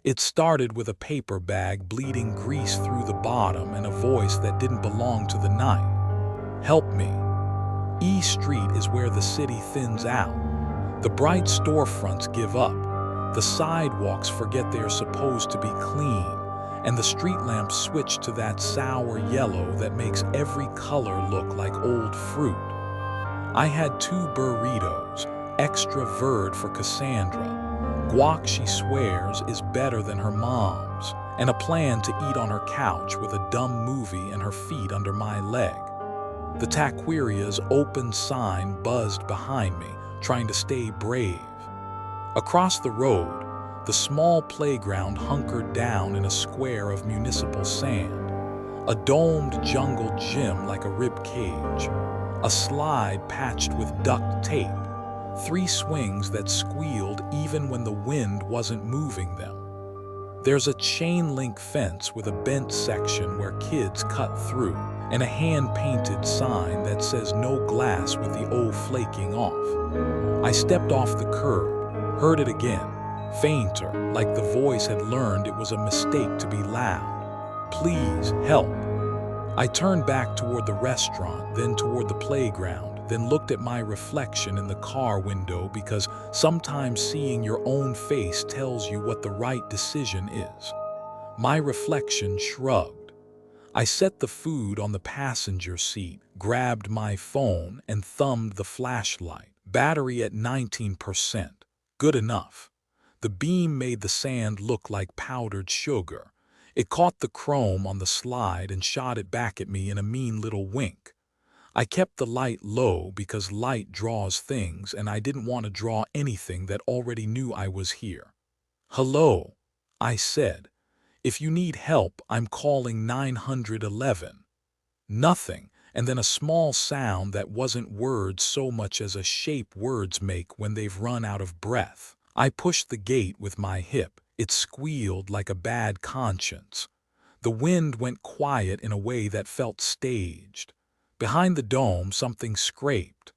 It started with a paper bag bleeding grease through the bottom and a voice that didn't belong to the night. Help me. E Street is where the city thins out. The bright storefronts give up. The sidewalks forget they are supposed to be clean, and the street lamps switch to that sour yellow that makes every color look like old fruit. I had 2 burritos, extra verd for Cassandra, guac she swears is better than her mom's, and a plan to eat on her couch with a dumb movie and her feet under my leg. The taqueria's open sign buzzed behind me, trying to stay brave. Across the road, the small playground hunkered down in a square of municipal sand, a domed jungle gym like a rib cage, a slide patched with duct tape, 3 swings that squealed even when the wind wasn't moving them. There's a chain-link fence with a bent section where kids cut through, and a hand-painted sign that says no glass with the O flaking off. I stepped off the curb, heard it again, fainter, like the voice had learned it was a mistake to be loud. Please, help. I turned back toward the restaurant, then toward the playground, then looked at my reflection in the car window because sometimes seeing your own face tells you what the right decision is. My reflection shrugged. I set the food on the passenger seat, grabbed my phone, and thumbed the flashlight. Battery at 19%. Good enough. The beam made the sand look like powdered sugar. It caught the chrome on the slide and shot it back at me in a mean little wink. I kept the light low because light draws things, and I didn't want to draw anything that already knew I was here. Hello, I said. If you need help, I'm calling 911. Nothing, and then a small sound that wasn't words so much as a shape words make when they've run out of breath. I pushed the gate with my hip. It squealed like a bad conscience. The wind went quiet in a way that felt staged. Behind the dome, something scraped.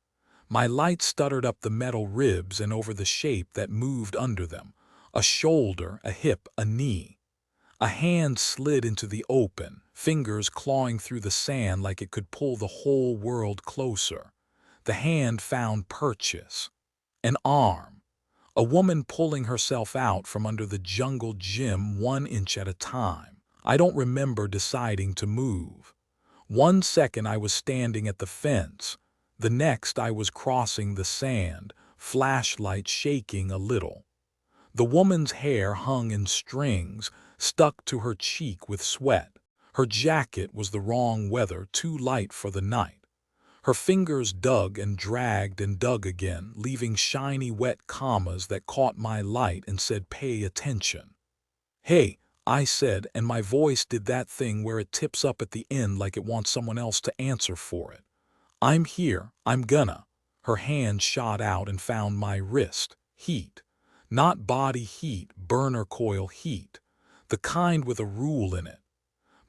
My light stuttered up the metal ribs and over the shape that moved under them. A shoulder, a hip, a knee. A hand slid into the open, fingers clawing through the sand like it could pull the whole world closer. The hand found purchase. An arm. A woman pulling herself out from under the jungle gym 1 inch at a time. I don't remember deciding to move. 1 second I was standing at the fence. The next I was crossing the sand, flashlight shaking a little. The woman's hair hung in strings, stuck to her cheek with sweat. Her jacket was the wrong weather, too light for the night. Her fingers dug and dug again, leaving shiny wet commas that caught my light and said, "Pay attention." "Hey," I said, and my voice did that thing where it tips up at the end like it wants someone else to answer for it. "I'm here, I'm gonna." Her hand shot out and found my wrist. Heat. Not body heat, burner coil heat. The kind with a rule in it.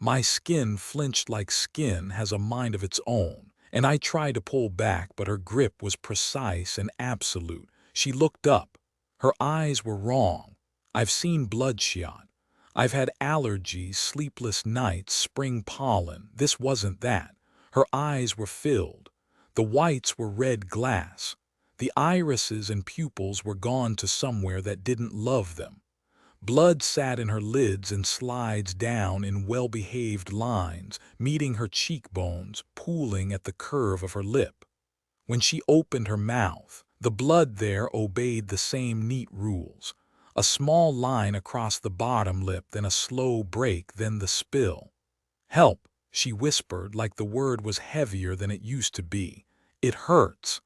My skin flinched like skin has a mind of its own, and I tried to pull back, but her grip was precise and absolute. She looked up. Her eyes were wrong. I've seen bloodshot. I've had allergies, sleepless nights, spring pollen. This wasn't that. Her eyes were filled. The whites were red glass. The irises and pupils were gone to somewhere that didn't love them. Blood sat in her lids and slides down in well-behaved lines, meeting her cheekbones, pooling at the curve of her lip. When she opened her mouth, the blood there obeyed the same neat rules. A small line across the bottom lip, then a slow break, then the spill. "Help," she whispered like the word was heavier than it used to be. "It hurts."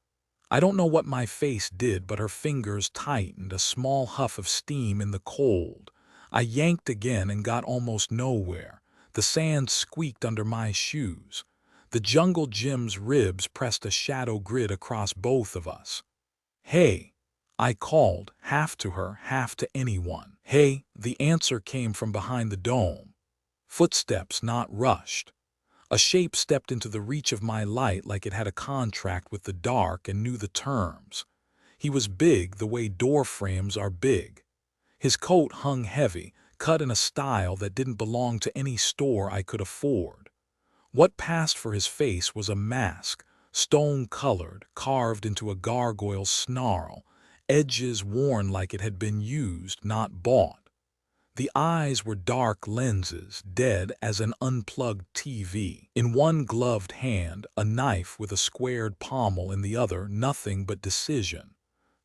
I don't know what my face did, but her fingers tightened, a small huff of steam in the cold. I yanked again and got almost nowhere. The sand squeaked under my shoes. The jungle gym's ribs pressed a shadow grid across both of us. "Hey," I called, half to her, half to anyone. "Hey," the answer came from behind the dome. Footsteps, not rushed. A shape stepped into the reach of my light like it had a contract with the dark and knew the terms. He was big the way door frames are big. His coat hung heavy, cut in a style that didn't belong to any store I could afford. What passed for his face was a mask, stone-colored, carved into a gargoyle snarl, edges worn like it had been used, not bought. The eyes were dark lenses, dead as an unplugged TV. In one gloved hand, a knife with a squared pommel, in the other, nothing but decision.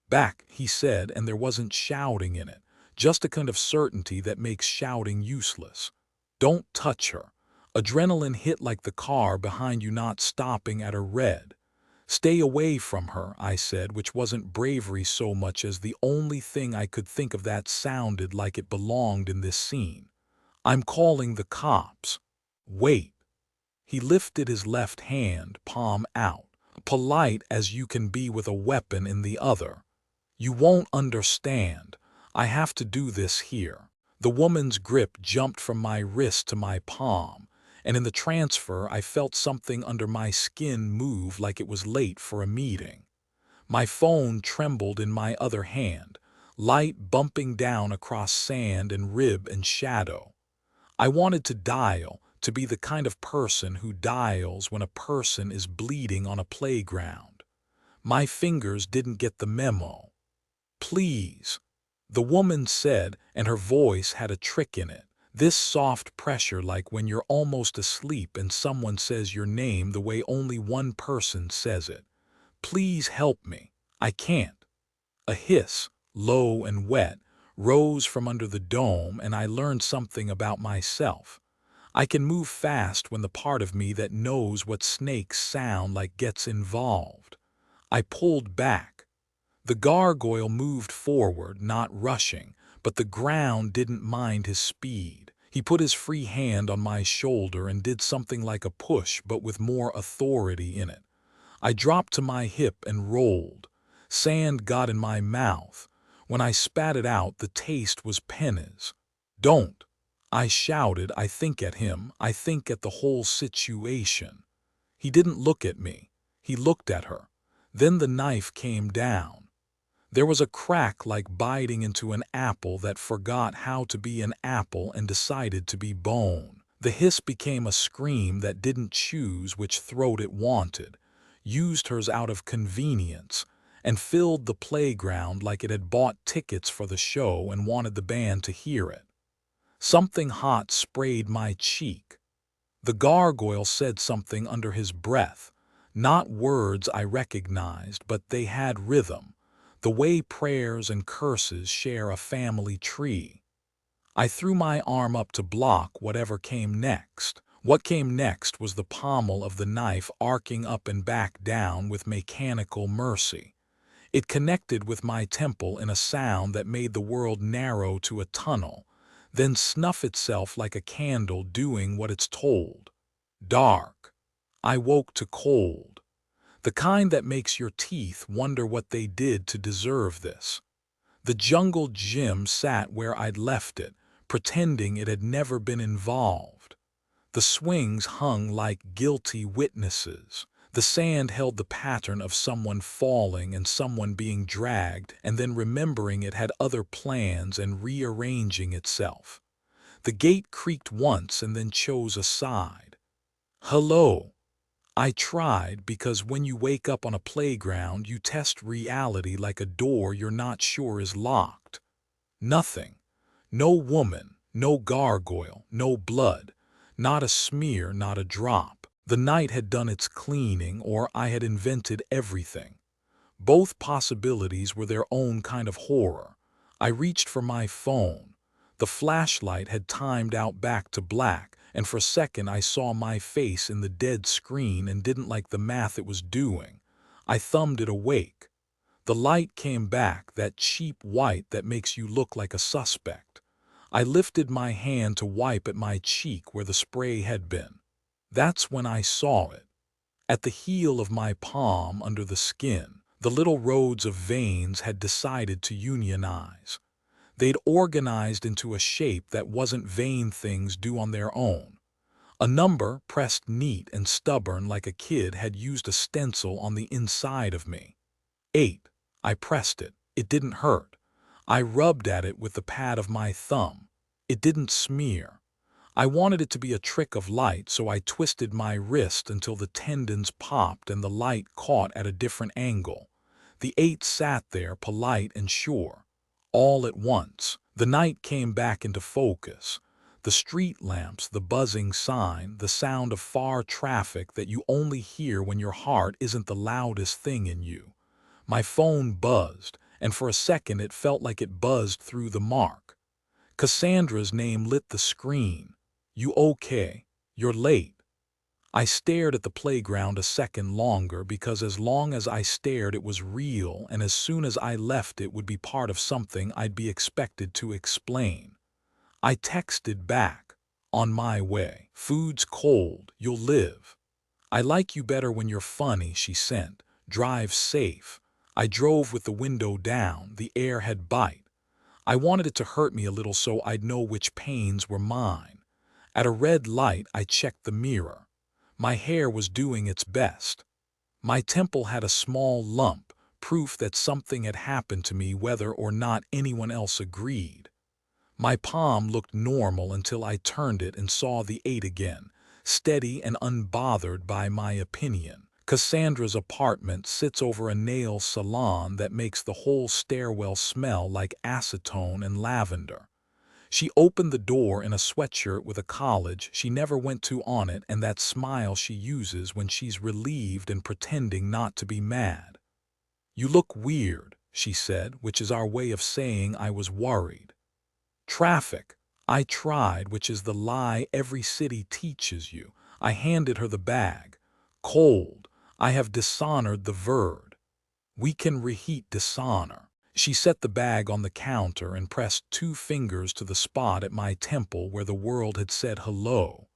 "Back," he said, and there wasn't shouting in it, just a kind of certainty that makes shouting useless. "Don't touch her." Adrenaline hit like the car behind you not stopping at a red. "Stay away from her," I said, which wasn't bravery so much as the only thing I could think of that sounded like it belonged in this scene. "I'm calling the cops." "Wait." He lifted his left hand, palm out, polite as you can be with a weapon in the other. "You won't understand. I have to do this here." The woman's grip jumped from my wrist to my palm, and in the transfer I felt something under my skin move like it was late for a meeting. My phone trembled in my other hand, light bumping down across sand and rib and shadow. I wanted to dial, to be the kind of person who dials when a person is bleeding on a playground. My fingers didn't get the memo. "Please," the woman said, and her voice had a trick in it. This soft pressure, like when you're almost asleep and someone says your name the way only one person says it. "Please help me. I can't." A hiss, low and wet, rose from under the dome, and I learned something about myself. I can move fast when the part of me that knows what snakes sound like gets involved. I pulled back. The gargoyle moved forward, not rushing, but the ground didn't mind his speed. He put his free hand on my shoulder and did something like a push, but with more authority in it. I dropped to my hip and rolled. Sand got in my mouth. When I spat it out, the taste was pennies. "Don't!" I shouted. I think at him. I think at the whole situation. He didn't look at me. He looked at her. Then the knife came down. There was a crack like biting into an apple that forgot how to be an apple and decided to be bone. The hiss became a scream that didn't choose which throat it wanted, used hers out of convenience, and filled the playground like it had bought tickets for the show and wanted the band to hear it. Something hot sprayed my cheek. The gargoyle said something under his breath, not words I recognized, but they had rhythm, the way prayers and curses share a family tree. I threw my arm up to block whatever came next. What came next was the pommel of the knife arcing up and back down with mechanical mercy. It connected with my temple in a sound that made the world narrow to a tunnel, then snuff itself like a candle doing what it's told. Dark. I woke to cold. The kind that makes your teeth wonder what they did to deserve this. The jungle gym sat where I'd left it, pretending it had never been involved. The swings hung like guilty witnesses. The sand held the pattern of someone falling and someone being dragged and then remembering it had other plans and rearranging itself. The gate creaked once and then chose a side. "Hello." I tried, because when you wake up on a playground, you test reality like a door you're not sure is locked. Nothing. No woman, no gargoyle, no blood. Not a smear, not a drop. The night had done its cleaning, or I had invented everything. Both possibilities were their own kind of horror. I reached for my phone. The flashlight had timed out back to black, and for a second I saw my face in the dead screen and didn't like the math it was doing. I thumbed it awake. The light came back, that cheap white that makes you look like a suspect. I lifted my hand to wipe at my cheek where the spray had been. That's when I saw it. At the heel of my palm, under the skin, the little roads of veins had decided to unionize. They'd organized into a shape that wasn't vein things do on their own. A number pressed neat and stubborn like a kid had used a stencil on the inside of me. 8. I pressed it. It didn't hurt. I rubbed at it with the pad of my thumb. It didn't smear. I wanted it to be a trick of light, so I twisted my wrist until the tendons popped and the light caught at a different angle. The 8 sat there, polite and sure. All at once, the night came back into focus. The street lamps, the buzzing sign, the sound of far traffic that you only hear when your heart isn't the loudest thing in you. My phone buzzed, and for a second it felt like it buzzed through the mark. Cassandra's name lit the screen. "You okay? You're late." I stared at the playground a second longer because as long as I stared it was real, and as soon as I left it would be part of something I'd be expected to explain. I texted back, "On my way. Food's cold. You'll live." "I like you better when you're funny," she sent. "Drive safe." I drove with the window down. The air had bite. I wanted it to hurt me a little so I'd know which pains were mine. At a red light, I checked the mirror. My hair was doing its best. My temple had a small lump, proof that something had happened to me whether or not anyone else agreed. My palm looked normal until I turned it and saw the 8 again, steady and unbothered by my opinion. Cassandra's apartment sits over a nail salon that makes the whole stairwell smell like acetone and lavender. She opened the door in a sweatshirt with a college she never went to on it and that smile she uses when she's relieved and pretending not to be mad. "You look weird," she said, which is our way of saying I was worried. "Traffic. I tried, which is the lie every city teaches you." I handed her the bag. "Cold. I have dishonored the Verd. We can reheat dishonor." She set the bag on the counter and pressed 2 fingers to the spot at my temple where the world had said hello.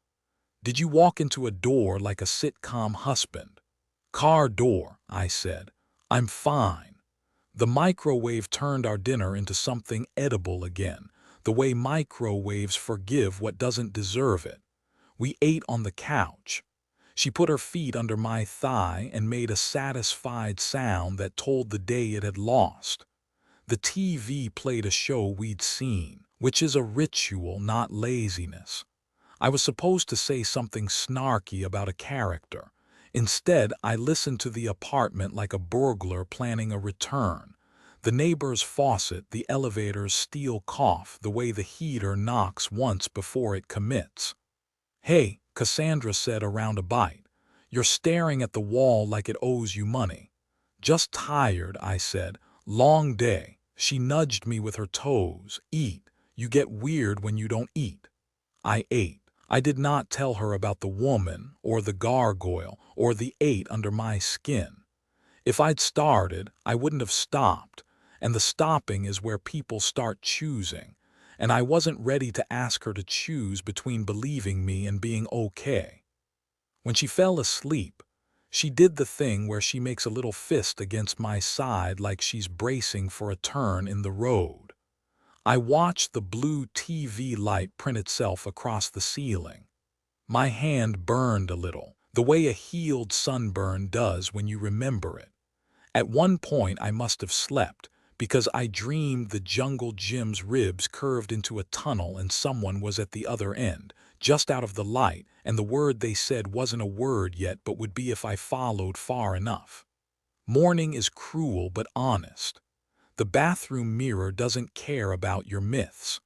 "Did you walk into a door like a sitcom husband?" "Car door," I said. "I'm fine." The microwave turned our dinner into something edible again, the way microwaves forgive what doesn't deserve it. We ate on the couch. She put her feet under my thigh and made a satisfied sound that told the day it had lost. The TV played a show we'd seen, which is a ritual, not laziness. I was supposed to say something snarky about a character. Instead, I listened to the apartment like a burglar planning a return. The neighbor's faucet, the elevator's steel cough, the way the heater knocks once before it commits. "Hey," Cassandra said around a bite. "You're staring at the wall like it owes you money." "Just tired," I said. "Long day." She nudged me with her toes. "Eat. You get weird when you don't eat." I ate. I did not tell her about the woman, or the gargoyle, or the 8 under my skin. If I'd started, I wouldn't have stopped, and the stopping is where people start choosing, and I wasn't ready to ask her to choose between believing me and being okay. When she fell asleep, she did the thing where she makes a little fist against my side like she's bracing for a turn in the road. I watched the blue TV light print itself across the ceiling. My hand burned a little, the way a healed sunburn does when you remember it. At one point I must have slept, because I dreamed the jungle gym's ribs curved into a tunnel and someone was at the other end, just out of the light, and the word they said wasn't a word yet but would be if I followed far enough. Morning is cruel but honest. The bathroom mirror doesn't care about your myths.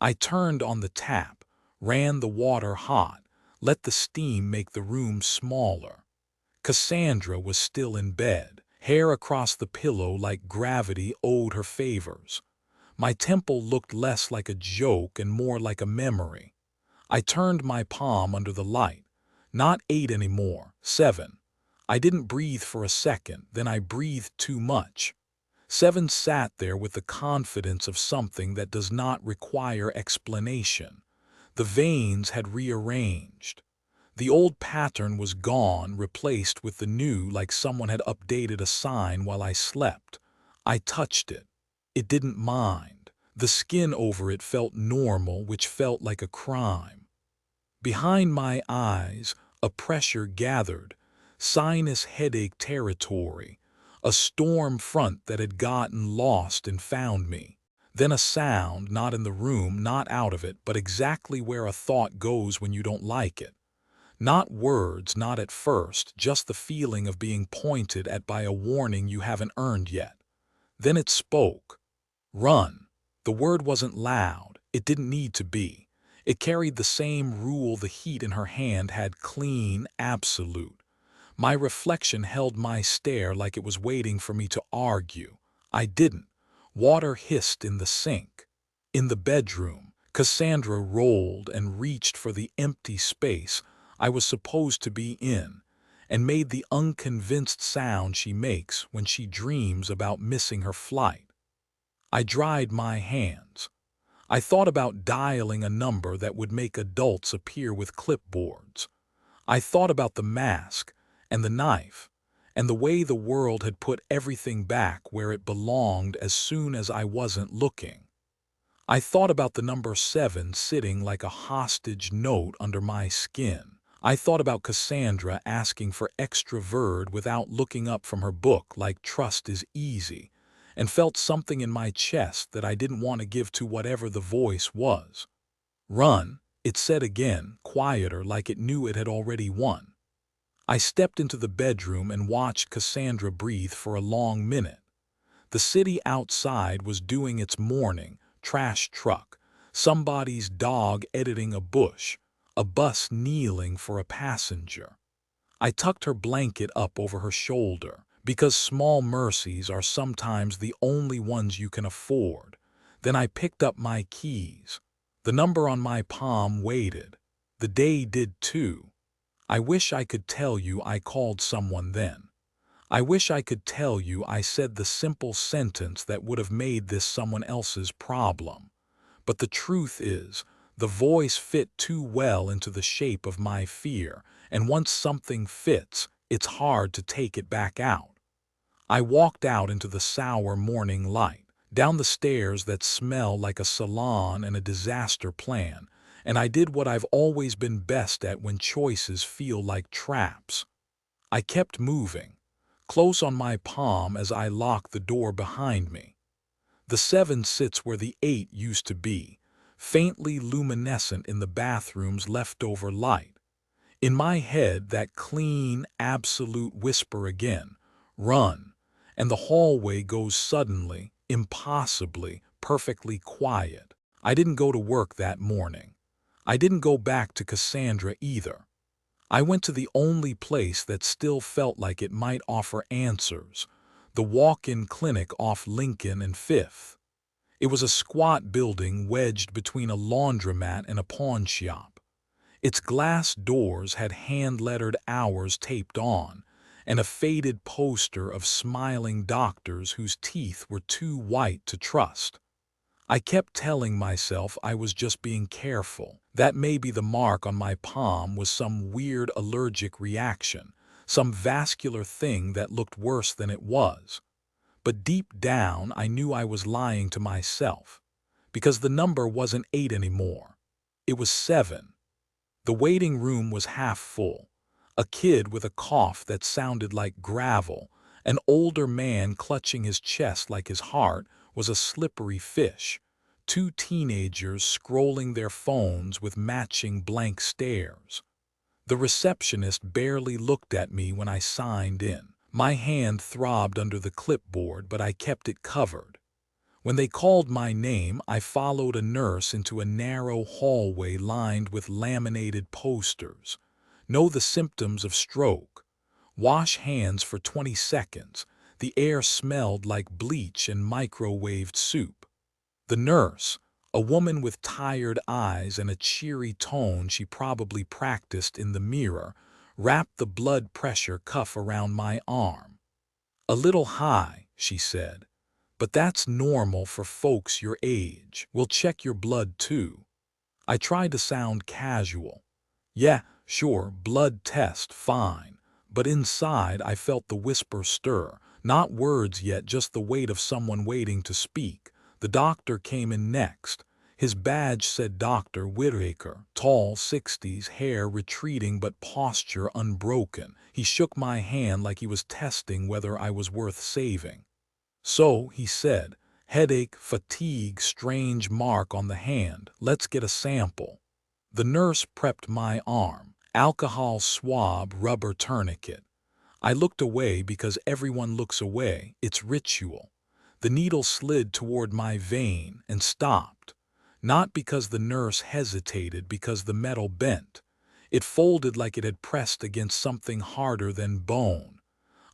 I turned on the tap, ran the water hot, let the steam make the room smaller. Cassandra was still in bed, hair across the pillow like gravity owed her favors. My temple looked less like a joke and more like a memory. I turned my palm under the light. Not 8 anymore, 7. I didn't breathe for a second, then I breathed too much. 7 sat there with the confidence of something that does not require explanation. The veins had rearranged. The old pattern was gone, replaced with the new, like someone had updated a sign while I slept. I touched it. It didn't mind. The skin over it felt normal, which felt like a crime. Behind my eyes, a pressure gathered, sinus headache territory, a storm front that had gotten lost and found me. Then a sound, not in the room, not out of it, but exactly where a thought goes when you don't like it. Not words, not at first, just the feeling of being pointed at by a warning you haven't earned yet. Then it spoke. Run. The word wasn't loud. It didn't need to be. It carried the same rule the heat in her hand had: clean, absolute. My reflection held my stare like it was waiting for me to argue. I didn't. Water hissed in the sink. In the bedroom, Cassandra rolled and reached for the empty space I was supposed to be in, and made the unconvinced sound she makes when she dreams about missing her flight. I dried my hands. I thought about dialing a number that would make adults appear with clipboards. I thought about the mask and the knife and the way the world had put everything back where it belonged as soon as I wasn't looking. I thought about the number 7 sitting like a hostage note under my skin. I thought about Cassandra asking for extra verd without looking up from her book like trust is easy, and felt something in my chest that I didn't want to give to whatever the voice was. Run, it said again, quieter, like it knew it had already won. I stepped into the bedroom and watched Cassandra breathe for a long minute. The city outside was doing its morning, trash truck, somebody's dog editing a bush, a bus kneeling for a passenger. I tucked her blanket up over her shoulder, because small mercies are sometimes the only ones you can afford. Then I picked up my keys. The number on my palm waited. The day did too. I wish I could tell you I called someone then. I wish I could tell you I said the simple sentence that would have made this someone else's problem. But the truth is, the voice fit too well into the shape of my fear, and once something fits, it's hard to take it back out. I walked out into the sour morning light, down the stairs that smell like a salon and a disaster plan, and I did what I've always been best at when choices feel like traps. I kept moving, close on my palm as I locked the door behind me. The 7 sits where the 8 used to be, faintly luminescent in the bathroom's leftover light. In my head, that clean, absolute whisper again, run, and the hallway goes suddenly, impossibly, perfectly quiet. I didn't go to work that morning. I didn't go back to Cassandra either. I went to the only place that still felt like it might offer answers, the walk-in clinic off Lincoln and Fifth. It was a squat building wedged between a laundromat and a pawn shop. Its glass doors had hand-lettered hours taped on, and a faded poster of smiling doctors whose teeth were too white to trust. I kept telling myself I was just being careful, that maybe the mark on my palm was some weird allergic reaction, some vascular thing that looked worse than it was. But deep down, I knew I was lying to myself, because the number wasn't 8 anymore. It was 7. The waiting room was half full. A kid with a cough that sounded like gravel, an older man clutching his chest like his heart was a slippery fish, 2 teenagers scrolling their phones with matching blank stares. The receptionist barely looked at me when I signed in. My hand throbbed under the clipboard, but I kept it covered. When they called my name, I followed a nurse into a narrow hallway lined with laminated posters. Know the symptoms of stroke. Wash hands for 20 seconds. The air smelled like bleach and microwaved soup. The nurse, a woman with tired eyes and a cheery tone she probably practiced in the mirror, wrapped the blood pressure cuff around my arm. "A little high," she said, "but that's normal for folks your age. We'll check your blood too." I tried to sound casual. "Yeah, sure, blood test, fine." But inside I felt the whisper stir, not words yet, just the weight of someone waiting to speak. The doctor came in next. His badge said Dr. Whittaker, tall, 60s, hair retreating but posture unbroken. He shook my hand like he was testing whether I was worth saving. "So," he said, Headache, fatigue, strange mark on the hand. Let's get a sample. The nurse prepped my arm. Alcohol swab, rubber tourniquet. I looked away because everyone looks away. It's ritual. The needle slid toward my vein and stopped. Not because the nurse hesitated, because the metal bent. It folded like it had pressed against something harder than bone.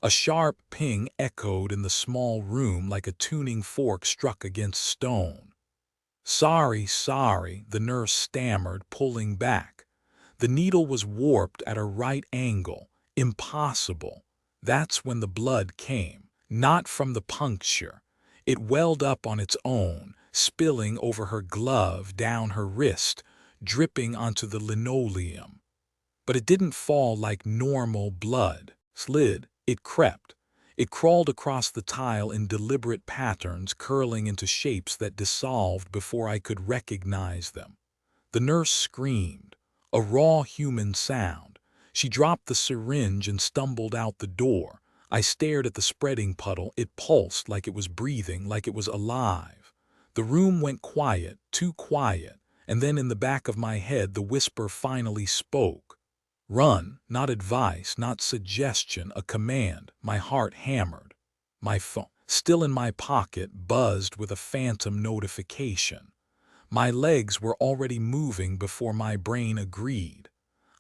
A sharp ping echoed in the small room like a tuning fork struck against stone. Sorry, sorry, the nurse stammered, pulling back. The needle was warped at a right angle. Impossible. That's when the blood came. Not from the puncture. It welled up on its own, spilling over her glove, down her wrist, dripping onto the linoleum. But it didn't fall like normal blood. It crept. It crawled across the tile in deliberate patterns, curling into shapes that dissolved before I could recognize them. The nurse screamed, a raw human sound. She dropped the syringe and stumbled out the door. I stared at the spreading puddle. It pulsed like it was breathing, like it was alive. The room went quiet, too quiet, and then in the back of my head the whisper finally spoke. Run, not advice, not suggestion, a command. My heart hammered. My phone, still in my pocket, buzzed with a phantom notification. My legs were already moving before my brain agreed.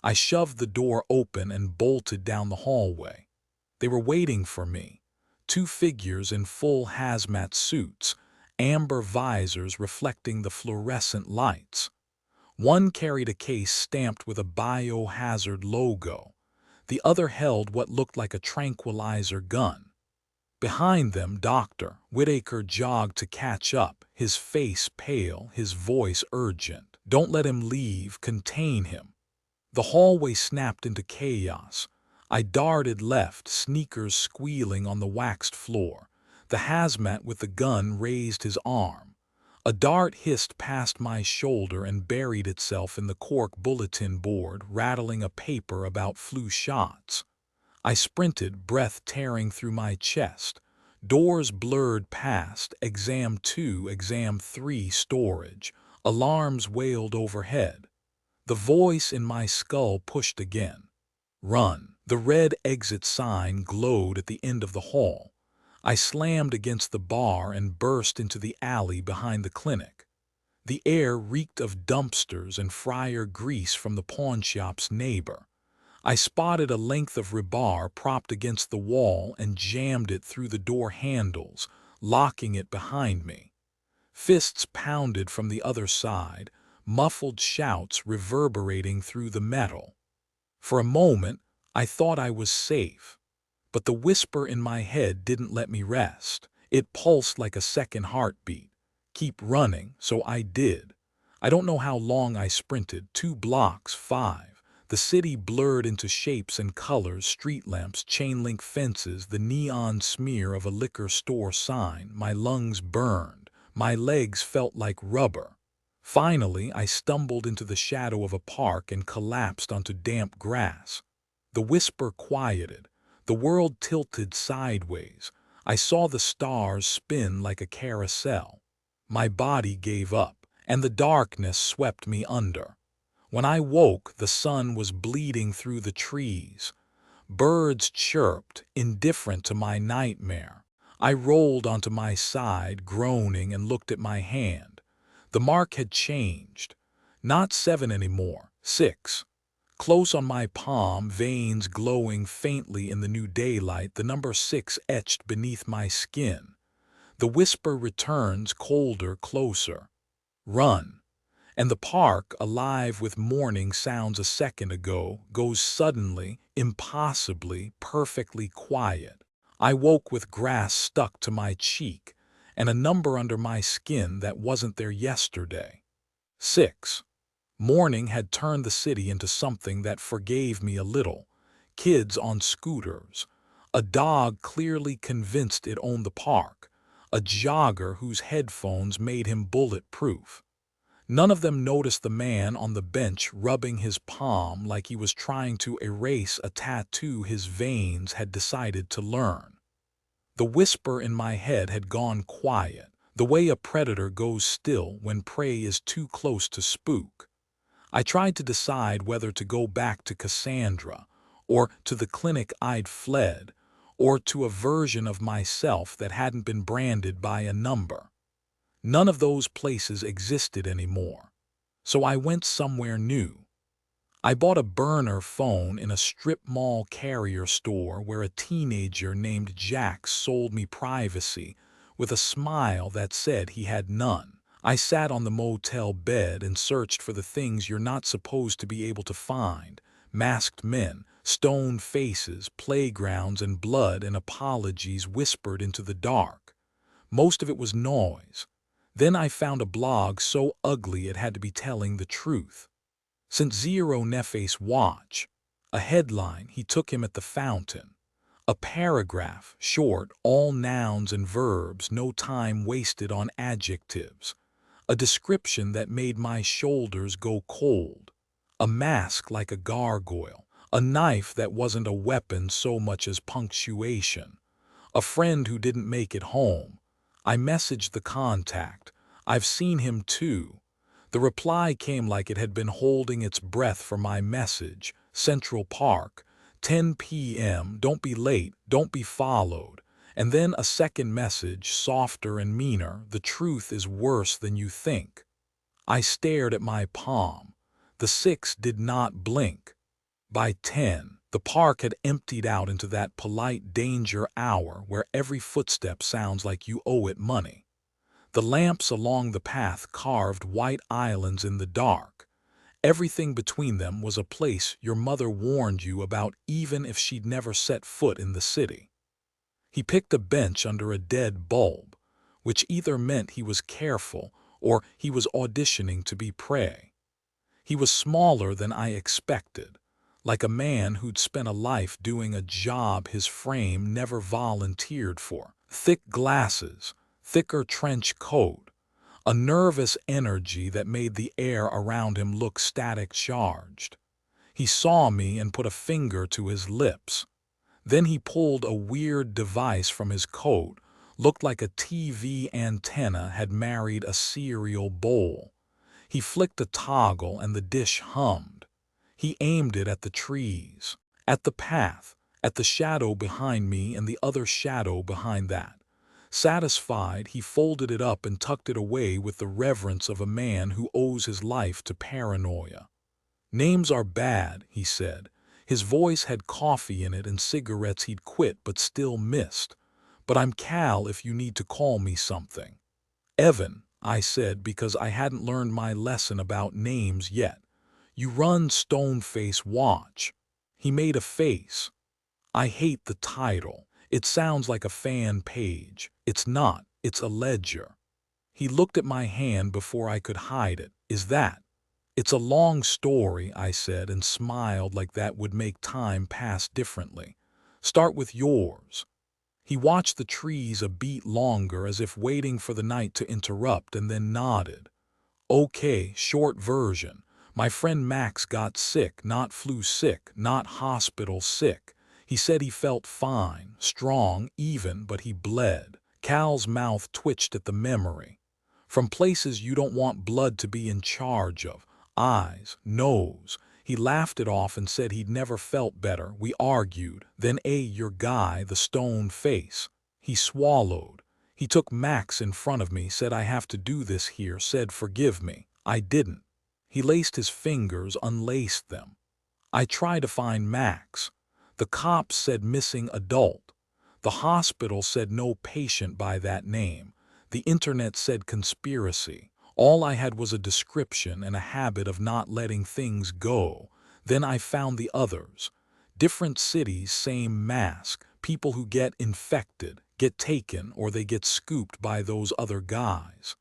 I shoved the door open and bolted down the hallway. They were waiting for me. Two figures in full hazmat suits, amber visors reflecting the fluorescent lights. One carried a case stamped with a biohazard logo. The other held what looked like a tranquilizer gun. Behind them, Dr. Whitaker jogged to catch up, his face pale, his voice urgent. Don't let him leave, contain him. The hallway snapped into chaos. I darted left, sneakers squealing on the waxed floor. The hazmat with the gun raised his arm. A dart hissed past my shoulder and buried itself in the cork bulletin board, rattling a paper about flu shots. I sprinted, breath tearing through my chest. Doors blurred past, exam 2, exam 3, storage. Alarms wailed overhead. The voice in my skull pushed again. Run. The red exit sign glowed at the end of the hall. I slammed against the bar and burst into the alley behind the clinic. The air reeked of dumpsters and fryer grease from the pawnshop's neighbor. I spotted a length of rebar propped against the wall and jammed it through the door handles, locking it behind me. Fists pounded from the other side, muffled shouts reverberating through the metal. For a moment, I thought I was safe. But the whisper in my head didn't let me rest. It pulsed like a second heartbeat. Keep running, so I did. I don't know how long I sprinted, 2 blocks, 5. The city blurred into shapes and colors, street lamps, chain link fences, the neon smear of a liquor store sign. My lungs burned. My legs felt like rubber. Finally, I stumbled into the shadow of a park and collapsed onto damp grass. The whisper quieted. The world tilted sideways. I saw the stars spin like a carousel. My body gave up, and the darkness swept me under. When I woke, the sun was bleeding through the trees. Birds chirped, indifferent to my nightmare. I rolled onto my side, groaning, and looked at my hand. The mark had changed. Not 7 anymore, 6. Close on my palm, veins glowing faintly in the new daylight, the number 6 etched beneath my skin. The whisper returns, colder, closer. Run. And the park, alive with morning sounds a second ago, goes suddenly, impossibly, perfectly quiet. I woke with grass stuck to my cheek, and a number under my skin that wasn't there yesterday. 6. Morning had turned the city into something that forgave me a little. Kids on scooters. A dog clearly convinced it owned the park. A jogger whose headphones made him bulletproof. None of them noticed the man on the bench rubbing his palm like he was trying to erase a tattoo his veins had decided to learn. The whisper in my head had gone quiet. the way a predator goes still when prey is too close to spook. I tried to decide whether to go back to Cassandra, or to the clinic I'd fled, or to a version of myself that hadn't been branded by a number. None of those places existed anymore, so I went somewhere new. I bought a burner phone in a strip mall carrier store where a teenager named Jack sold me privacy with a smile that said he had none. I sat on the motel bed and searched for the things you're not supposed to be able to find: masked men, stone faces, playgrounds, and blood and apologies whispered into the dark. Most of it was noise. Then I found a blog so ugly it had to be telling the truth. Since Zero Nefe's watch, a headline, he took him at the fountain. A paragraph, short, all nouns and verbs, no time wasted on adjectives. A description that made my shoulders go cold. A mask like a gargoyle. A knife that wasn't a weapon so much as punctuation. A friend who didn't make it home. I messaged the contact. I've seen him too. The reply came like it had been holding its breath for my message. Central Park, 10 p.m., don't be late, don't be followed. And then a second message, softer and meaner: the truth is worse than you think. I stared at my palm. The 6 did not blink. By 10, the park had emptied out into that polite danger hour where every footstep sounds like you owe it money. The lamps along the path carved white islands in the dark. Everything between them was a place your mother warned you about even if she'd never set foot in the city. He picked a bench under a dead bulb, which either meant he was careful or he was auditioning to be prey. He was smaller than I expected, like a man who'd spent a life doing a job his frame never volunteered for. Thick glasses, thicker trench coat, a nervous energy that made the air around him look static charged. He saw me and put a finger to his lips. Then he pulled a weird device from his coat, looked like a TV antenna had married a cereal bowl. He flicked a toggle and the dish hummed. He aimed it at the trees, at the path, at the shadow behind me and the other shadow behind that. Satisfied, he folded it up and tucked it away with the reverence of a man who owes his life to paranoia. Names are bad, he said. His voice had coffee in it and cigarettes he'd quit but still missed. But I'm Cal if you need to call me something. Evan, I said, because I hadn't learned my lesson about names yet. You run Stoneface Watch. He made a face. I hate the title. It sounds like a fan page. It's not. It's a ledger. He looked at my hand before I could hide it. Is that? It's a long story, I said, and smiled like that would make time pass differently. Start with yours. He watched the trees a beat longer as if waiting for the night to interrupt and then nodded. Okay, short version. My friend Max got sick, not flu sick, not hospital sick. He said he felt fine, strong, even, but he bled. Cal's mouth twitched at the memory. From places you don't want blood to be in charge of. Eyes, nose. He laughed it off and said he'd never felt better. We argued. Then your guy, the stone face. He swallowed. He took Max in front of me, said I have to do this here, said forgive me. I didn't. He laced his fingers, unlaced them. I tried to find Max. The cops said missing adult. The hospital said no patient by that name. The internet said conspiracy. All I had was a description and a habit of not letting things go. Then I found the others. Different cities, same mask. People who get infected, get taken, or they get scooped by those other guys.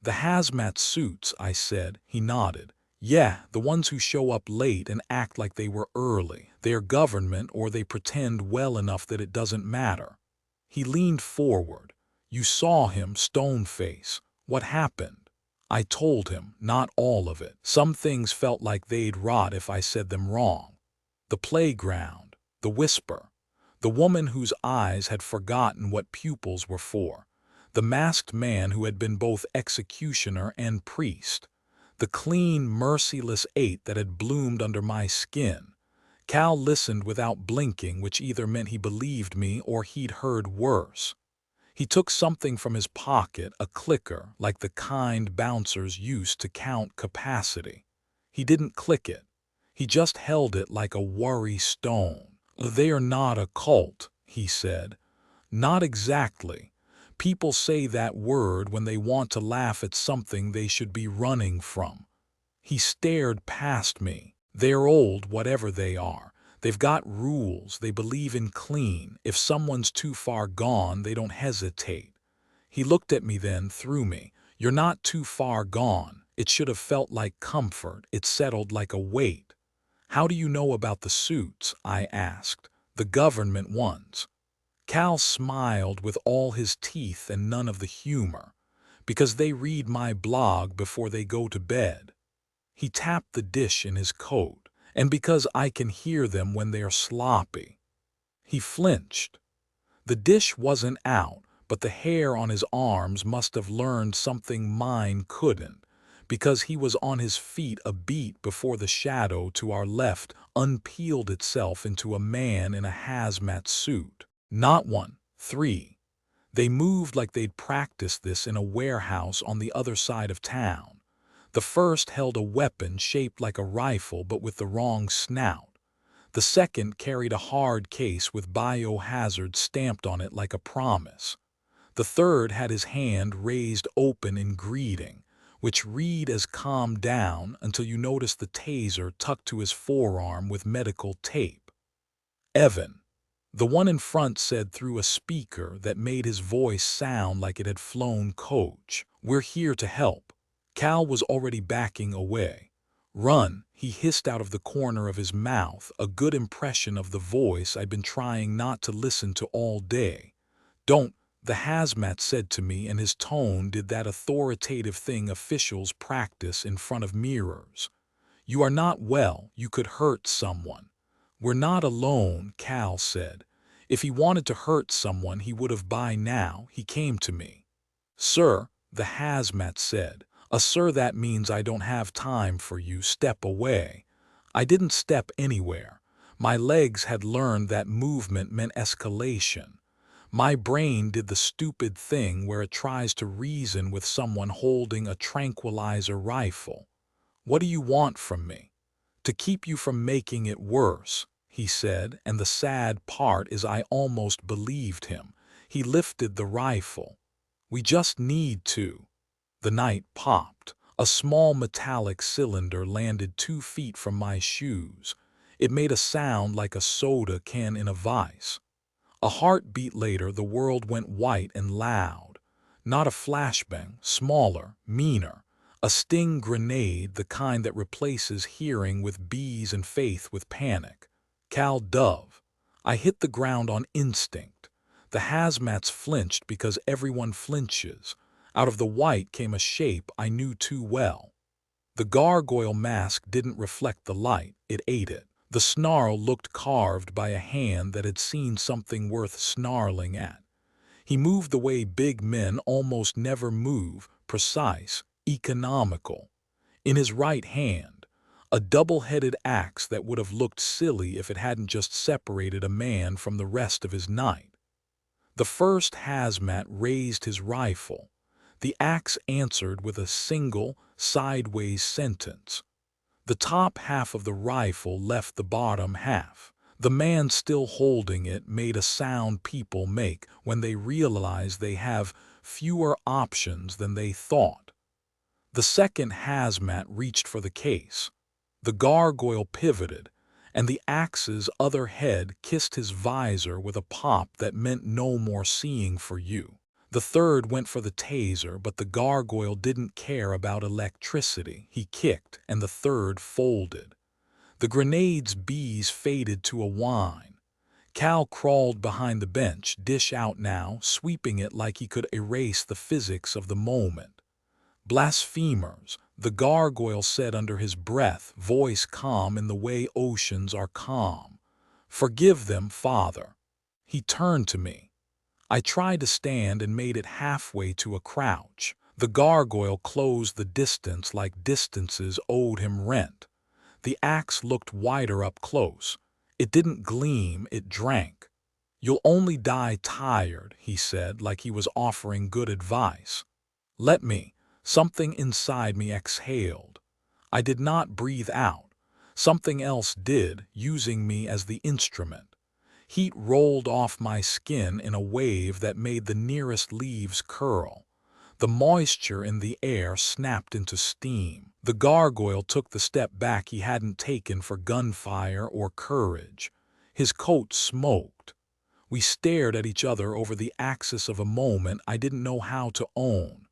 The hazmat suits, I said. He nodded. Yeah, the ones who show up late and act like they were early. They're government, or they pretend well enough that it doesn't matter. He leaned forward. You saw him, Stoneface. What happened? I told him, not all of it. Some things felt like they'd rot if I said them wrong. The playground, the whisper, the woman whose eyes had forgotten what pupils were for, the masked man who had been both executioner and priest, the clean, merciless eight that had bloomed under my skin. Cal listened without blinking, which either meant he believed me or he'd heard worse. He took something from his pocket, a clicker, like the kind bouncers used to count capacity. He didn't click it. He just held it like a worry stone. "They are not a cult," he said. "Not exactly. People say that word when they want to laugh at something they should be running from." He stared past me. "They're old, whatever they are. They've got rules, they believe in clean. If someone's too far gone, they don't hesitate." He looked at me then, through me. "You're not too far gone. It should have felt like comfort. It settled like a weight." "How do you know about the suits?" I asked. "The government ones." Cal smiled with all his teeth and none of the humor. "Because they read my blog before they go to bed." He tapped the dish in his coat. "And because I can hear them when they're sloppy." He flinched. The dish wasn't out, but the hair on his arms must have learned something mine couldn't, because he was on his feet a beat before the shadow to our left unpeeled itself into a man in a hazmat suit. "Not one, three." They moved like they'd practiced this in a warehouse on the other side of town. The first held a weapon shaped like a rifle but with the wrong snout. The second carried a hard case with biohazard stamped on it like a promise. The third had his hand raised open in greeting, which read as "calm down" until you noticed the taser tucked to his forearm with medical tape. "Evan," the one in front said through a speaker that made his voice sound like it had flown coach. "We're here to help." Cal was already backing away. "Run," he hissed out of the corner of his mouth, a good impression of the voice I'd been trying not to listen to all day. "Don't," the hazmat said to me, and his tone did that authoritative thing officials practice in front of mirrors. "You are not well, you could hurt someone." "We're not alone," Cal said. "If he wanted to hurt someone, he would have by now." He came to me. "Sir," the hazmat said. Sir, that means I don't have time for you. Step away." I didn't step anywhere. My legs had learned that movement meant escalation. My brain did the stupid thing where it tries to reason with someone holding a tranquilizer rifle. "What do you want from me?" "To keep you from making it worse," he said, and the sad part is I almost believed him. He lifted the rifle. "We just need to." The night popped. A small metallic cylinder landed 2 feet from my shoes. It made a sound like a soda can in a vise. A heartbeat later, the world went white and loud. Not a flashbang, smaller, meaner. A sting grenade, the kind that replaces hearing with bees and faith with panic. Cal Dove. I hit the ground on instinct. The hazmats flinched because everyone flinches. Out of the white came a shape I knew too well. The gargoyle mask didn't reflect the light, it ate it. The snarl looked carved by a hand that had seen something worth snarling at. He moved the way big men almost never move, precise, economical. In his right hand, a double-headed axe that would have looked silly if it hadn't just separated a man from the rest of his night. The first hazmat raised his rifle. The axe answered with a single, sideways sentence. The top half of the rifle left the bottom half. The man still holding it made a sound people make when they realize they have fewer options than they thought. The second hazmat reached for the case. The gargoyle pivoted, and the axe's other head kissed his visor with a pop that meant no more seeing for you. The third went for the taser, but the gargoyle didn't care about electricity. He kicked, and the third folded. The grenade's bees faded to a whine. Cal crawled behind the bench, dish out now, sweeping it like he could erase the physics of the moment. "Blasphemers," the gargoyle said under his breath, voice calm in the way oceans are calm. "Forgive them, Father." He turned to me. I tried to stand and made it halfway to a crouch. The gargoyle closed the distance like distances owed him rent. The axe looked wider up close. It didn't gleam, it drank. "You'll only die tired," he said, like he was offering good advice. "Let me." Something inside me exhaled. I did not breathe out. Something else did, using me as the instrument. Heat rolled off my skin in a wave that made the nearest leaves curl. The moisture in the air snapped into steam. The gargoyle took the step back he hadn't taken for gunfire or courage. His coat smoked. We stared at each other over the axis of a moment I didn't know how to own.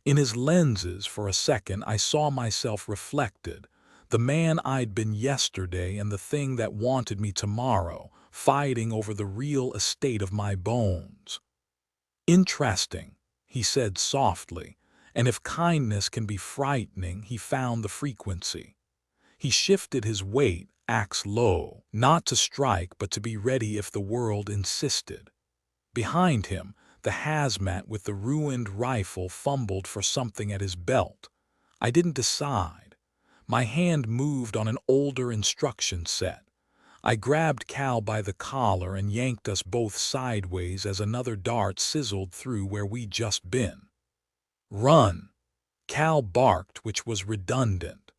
In his lenses, for a second, I saw myself reflected. The man I'd been yesterday and the thing that wanted me tomorrow, fighting over the real estate of my bones. "Interesting," he said softly, and if kindness can be frightening, he found the frequency. He shifted his weight, axe low, not to strike but to be ready if the world insisted. Behind him, the hazmat with the ruined rifle fumbled for something at his belt. I didn't decide. My hand moved on an older instruction set. I grabbed Cal by the collar and yanked us both sideways as another dart sizzled through where we'd just been. "Run!" Cal barked, which was redundant.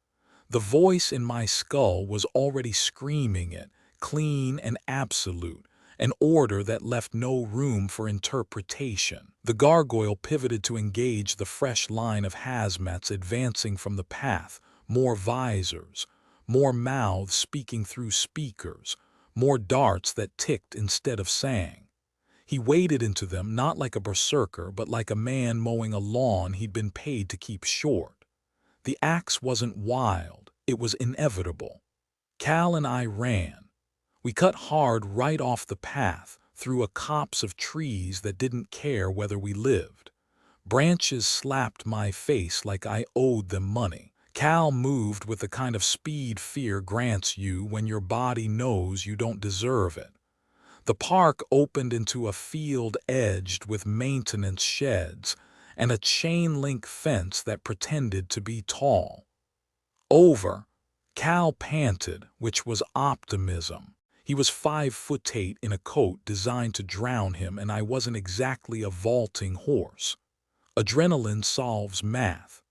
The voice in my skull was already screaming it, clean and absolute, an order that left no room for interpretation. The gargoyle pivoted to engage the fresh line of hazmats advancing from the path, more visors, more mouths speaking through speakers, more darts that ticked instead of sang. He waded into them not like a berserker but like a man mowing a lawn he'd been paid to keep short. The axe wasn't wild, it was inevitable. Cal and I ran. We cut hard right off the path, through a copse of trees that didn't care whether we lived. Branches slapped my face like I owed them money. Cal moved with the kind of speed fear grants you when your body knows you don't deserve it. The park opened into a field edged with maintenance sheds and a chain-link fence that pretended to be tall. "Over," Cal panted, which was optimism. He was 5'8" in a coat designed to drown him, and I wasn't exactly a vaulting horse. Adrenaline solves math.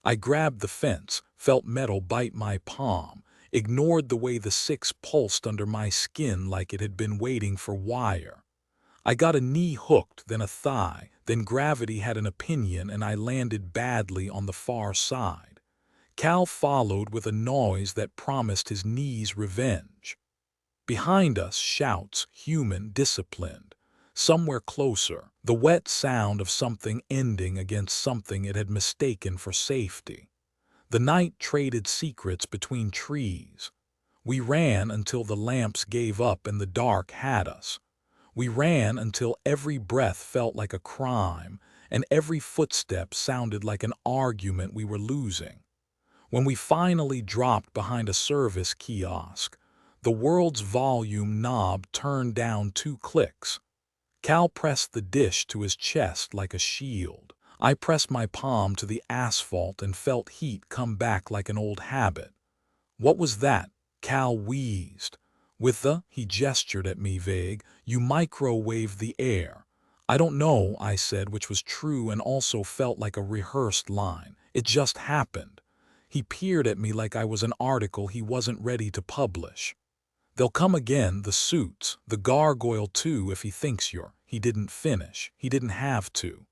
I grabbed the fence, felt metal bite my palm, ignored the way the six pulsed under my skin like it had been waiting for wire. I got a knee hooked, then a thigh, then gravity had an opinion and I landed badly on the far side. Cal followed with a noise that promised his knees revenge. Behind us, shouts, human, disciplined. Somewhere closer, the wet sound of something ending against something it had mistaken for safety. The night traded secrets between trees. We ran until the lamps gave up and the dark had us. We ran until every breath felt like a crime and every footstep sounded like an argument we were losing. When we finally dropped behind a service kiosk, the world's volume knob turned down 2 clicks. Cal pressed the dish to his chest like a shield. I pressed my palm to the asphalt and felt heat come back like an old habit. "What was that?" Cal wheezed. He gestured at me vague, "you microwaved the air." "I don't know," I said, which was true and also felt like a rehearsed line. "It just happened." He peered at me like I was an article he wasn't ready to publish. "They'll come again, the suits, the gargoyle too if he thinks you're." He didn't finish. He didn't have to.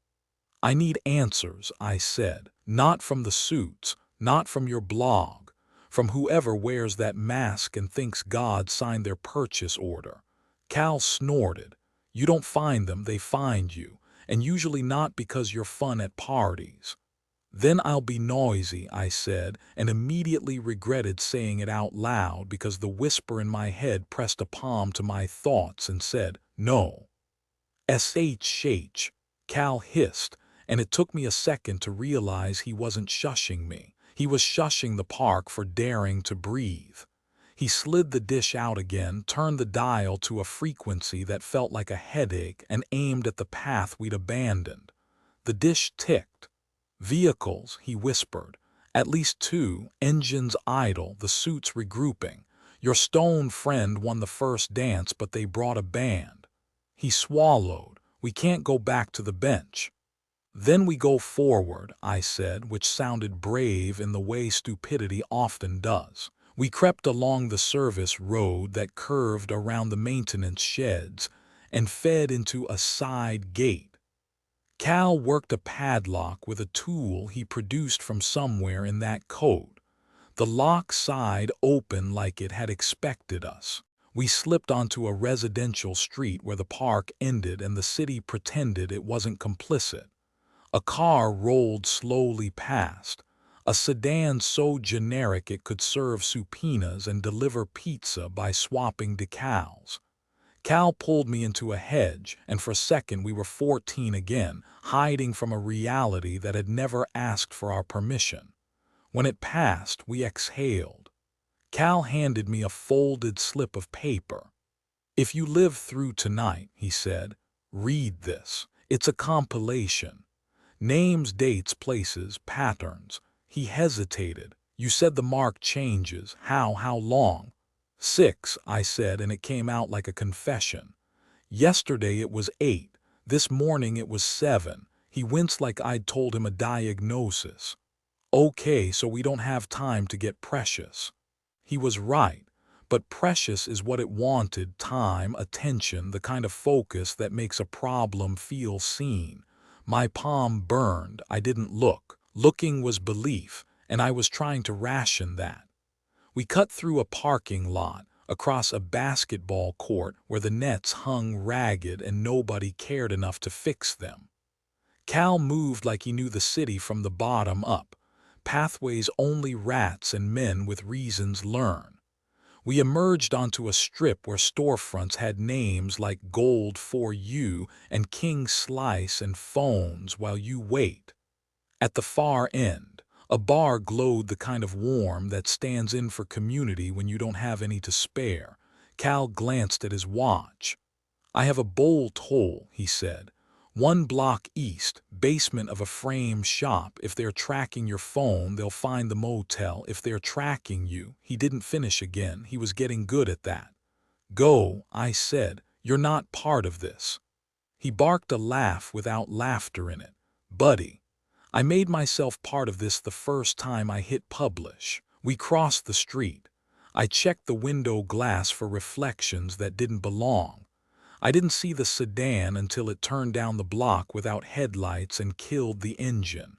"I need answers," I said. "Not from the suits, not from your blog, from whoever wears that mask and thinks God signed their purchase order." Cal snorted. "You don't find them, they find you, and usually not because you're fun at parties." "Then I'll be noisy," I said, and immediately regretted saying it out loud because the whisper in my head pressed a palm to my thoughts and said, "No." "SHH," Cal hissed, and it took me a second to realize he wasn't shushing me. He was shushing the park for daring to breathe. He slid the dish out again, turned the dial to a frequency that felt like a headache, and aimed at the path we'd abandoned. The dish ticked. "Vehicles," he whispered. "At least two, engines idle, the suits regrouping. Your stone friend won the first dance, but they brought a band." He swallowed. "We can't go back to the bench." "Then we go forward," I said, which sounded brave in the way stupidity often does. We crept along the service road that curved around the maintenance sheds and fed into a side gate. Cal worked a padlock with a tool he produced from somewhere in that coat. The lock side open like it had expected us. We slipped onto a residential street where the park ended and the city pretended it wasn't complicit. A car rolled slowly past, a sedan so generic it could serve subpoenas and deliver pizza by swapping decals. Cal pulled me into a hedge, and for a second we were 14 again, hiding from a reality that had never asked for our permission. When it passed, we exhaled. Cal handed me a folded slip of paper. "If you live through tonight," he said, "read this. It's a compilation. Names, dates, places, patterns." He hesitated. "You said the mark changes. How long?" "6," I said, and it came out like a confession. "Yesterday it was 8. This morning it was 7. He winced like I'd told him a diagnosis. "Okay, so we don't have time to get precious." He was right, but precious is what it wanted: time, attention, the kind of focus that makes a problem feel seen. My palm burned. I didn't look. Looking was belief, and I was trying to ration that. We cut through a parking lot, across a basketball court where the nets hung ragged and nobody cared enough to fix them. Cal moved like he knew the city from the bottom up. Pathways only rats and men with reasons learn. We emerged onto a strip where storefronts had names like Gold for You and King Slice and Phones While You Wait. At the far end, a bar glowed the kind of warm that stands in for community when you don't have any to spare. Cal glanced at his watch. "I have a bolt hole," he said. "1 block east, basement of a frame shop. If they're tracking your phone, they'll find the motel. If they're tracking you—" He didn't finish again. He was getting good at that. "Go," I said. "You're not part of this." He barked a laugh without laughter in it. "Buddy, I made myself part of this the first time I hit publish." We crossed the street. I checked the window glass for reflections that didn't belong. I didn't see the sedan until it turned down the block without headlights and killed the engine.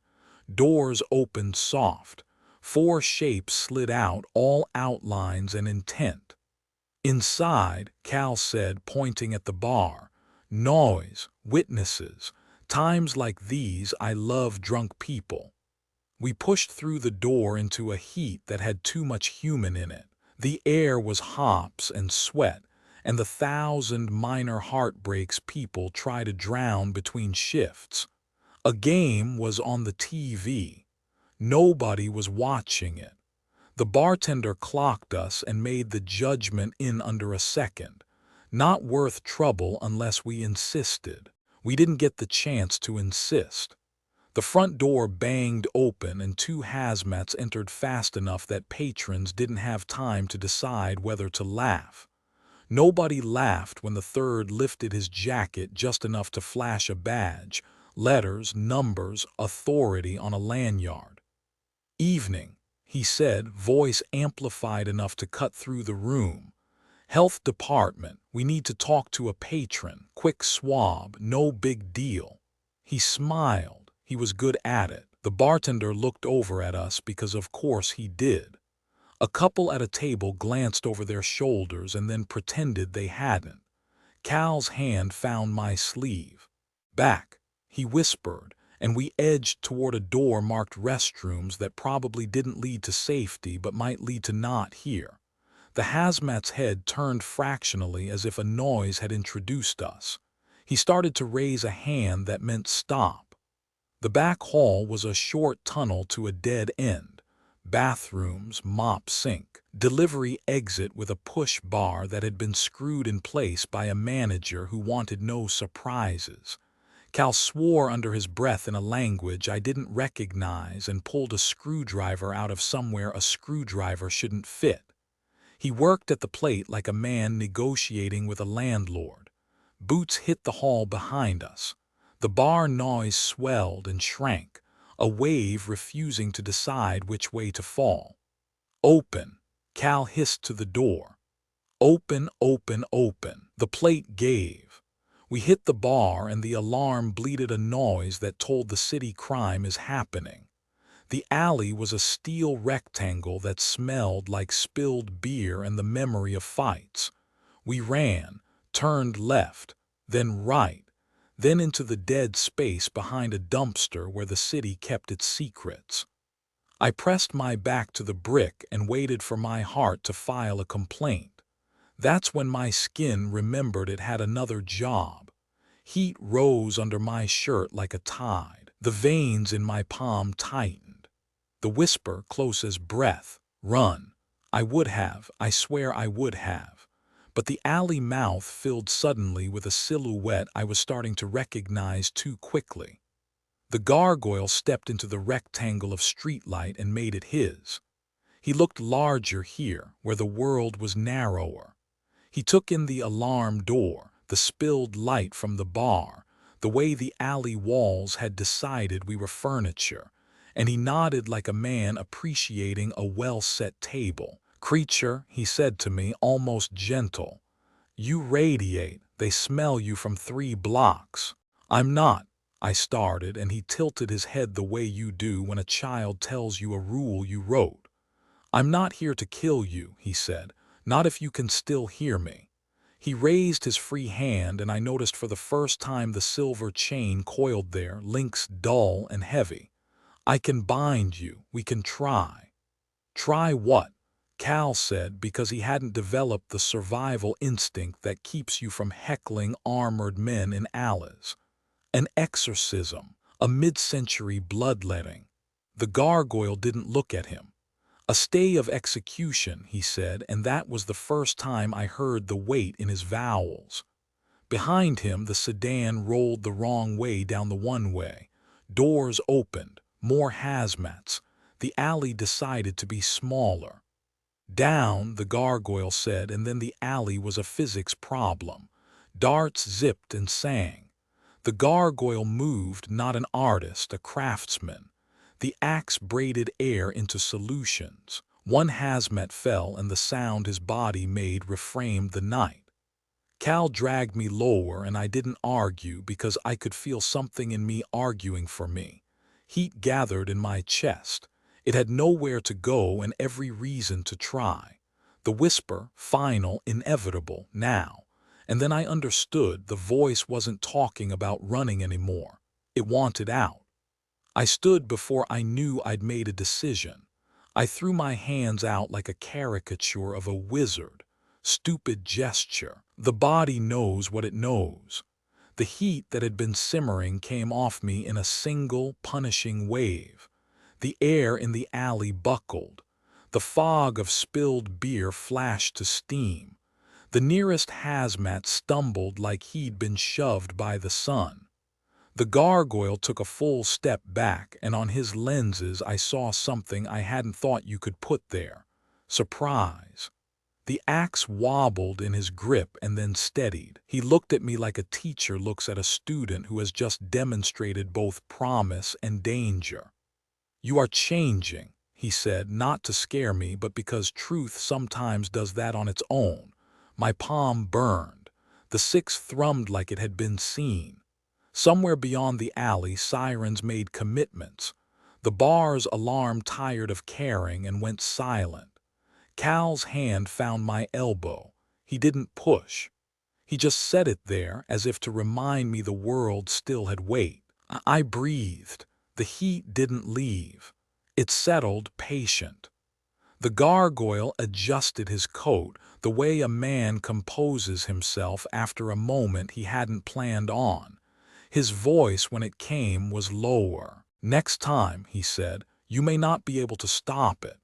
Doors opened soft. 4 shapes slid out, all outlines and intent. "Inside," Cal said, pointing at the bar. "Noise, witnesses. Times like these I love drunk people." We pushed through the door into a heat that had too much human in it. The air was hops and sweat, and the 1,000 minor heartbreaks people try to drown between shifts. A game was on the TV. Nobody was watching it. The bartender clocked us and made the judgment in under a second. Not worth trouble unless we insisted. We didn't get the chance to insist. The front door banged open and 2 hazmats entered fast enough that patrons didn't have time to decide whether to laugh. Nobody laughed when the third lifted his jacket just enough to flash a badge, letters, numbers, authority on a lanyard. "Evening," he said, voice amplified enough to cut through the room. "Health department, we need to talk to a patron. Quick swab, no big deal." He smiled. He was good at it. The bartender looked over at us because of course he did. A couple at a table glanced over their shoulders and then pretended they hadn't. Cal's hand found my sleeve. "Back," he whispered, and we edged toward a door marked restrooms that probably didn't lead to safety but might lead to not here. The hazmat's head turned fractionally as if a noise had introduced us. He started to raise a hand that meant stop. The back hall was a short tunnel to a dead end. bathrooms, mop sink, delivery exit with a push bar that had been screwed in place by a manager who wanted no surprises. Cal swore under his breath in a language I didn't recognize and pulled a screwdriver out of somewhere a screwdriver shouldn't fit. He worked at the plate like a man negotiating with a landlord. Boots hit the hall behind us. The bar noise swelled and shrank, a wave refusing to decide which way to fall. "Open," Cal hissed to the door. "Open, open, open." The plate gave. We hit the bar and the alarm bleated a noise that told the city crime is happening. The alley was a steel rectangle that smelled like spilled beer and the memory of fights. We ran, turned left, then right, then into the dead space behind a dumpster where the city kept its secrets. I pressed my back to the brick and waited for my heart to file a complaint. That's when my skin remembered it had another job. Heat rose under my shirt like a tide. The veins in my palm tightened. The whisper close as breath, "Run." I swear I would have. But the alley mouth filled suddenly with a silhouette I was starting to recognize too quickly. The gargoyle stepped into the rectangle of streetlight and made it his. He looked larger here, where the world was narrower. He took in the alarm door, the spilled light from the bar, the way the alley walls had decided we were furniture, and he nodded like a man appreciating a well-set table. "Creature," he said to me, almost gentle, "you radiate. They smell you from 3 blocks." "I'm not," I started, and he tilted his head the way you do when a child tells you a rule you wrote. "I'm not here to kill you," he said, "not if you can still hear me." He raised his free hand, and I noticed for the first time the silver chain coiled there, links dull and heavy. "I can bind you. We can try." "Try what?" Cal said, because he hadn't developed the survival instinct that keeps you from heckling armored men in alleys. "An exorcism, a mid-century bloodletting." The gargoyle didn't look at him. "A stay of execution," he said, and that was the first time I heard the weight in his vowels. Behind him, the sedan rolled the wrong way down the one-way. Doors opened, more hazmats. The alley decided to be smaller. "Down," the gargoyle said, and then the alley was a physics problem. Darts zipped and sang. The gargoyle moved, not an artist, a craftsman. The axe braided air into solutions. One hazmat fell, and the sound his body made reframed the night. Cal dragged me lower, and I didn't argue because I could feel something in me arguing for me. Heat gathered in my chest. It had nowhere to go and every reason to try. The whisper, final, inevitable, now. And then I understood the voice wasn't talking about running anymore. It wanted out. I stood before I knew I'd made a decision. I threw my hands out like a caricature of a wizard. Stupid gesture. The body knows what it knows. The heat that had been simmering came off me in a single, punishing wave. The air in the alley buckled. The fog of spilled beer flashed to steam. The nearest hazmat stumbled like he'd been shoved by the sun. The gargoyle took a full step back, and on his lenses I saw something I hadn't thought you could put there. Surprise. The axe wobbled in his grip and then steadied. He looked at me like a teacher looks at a student who has just demonstrated both promise and danger. "You are changing," he said, not to scare me, but because truth sometimes does that on its own. My palm burned. The 6 thrummed like it had been seen. Somewhere beyond the alley, sirens made commitments. The bar's alarm tired of caring and went silent. Cal's hand found my elbow. He didn't push. He just set it there as if to remind me the world still had weight. I breathed. The heat didn't leave. It settled, patient. The gargoyle adjusted his coat the way a man composes himself after a moment he hadn't planned on. His voice, when it came, was lower. "Next time," he said, You may not be able to stop it."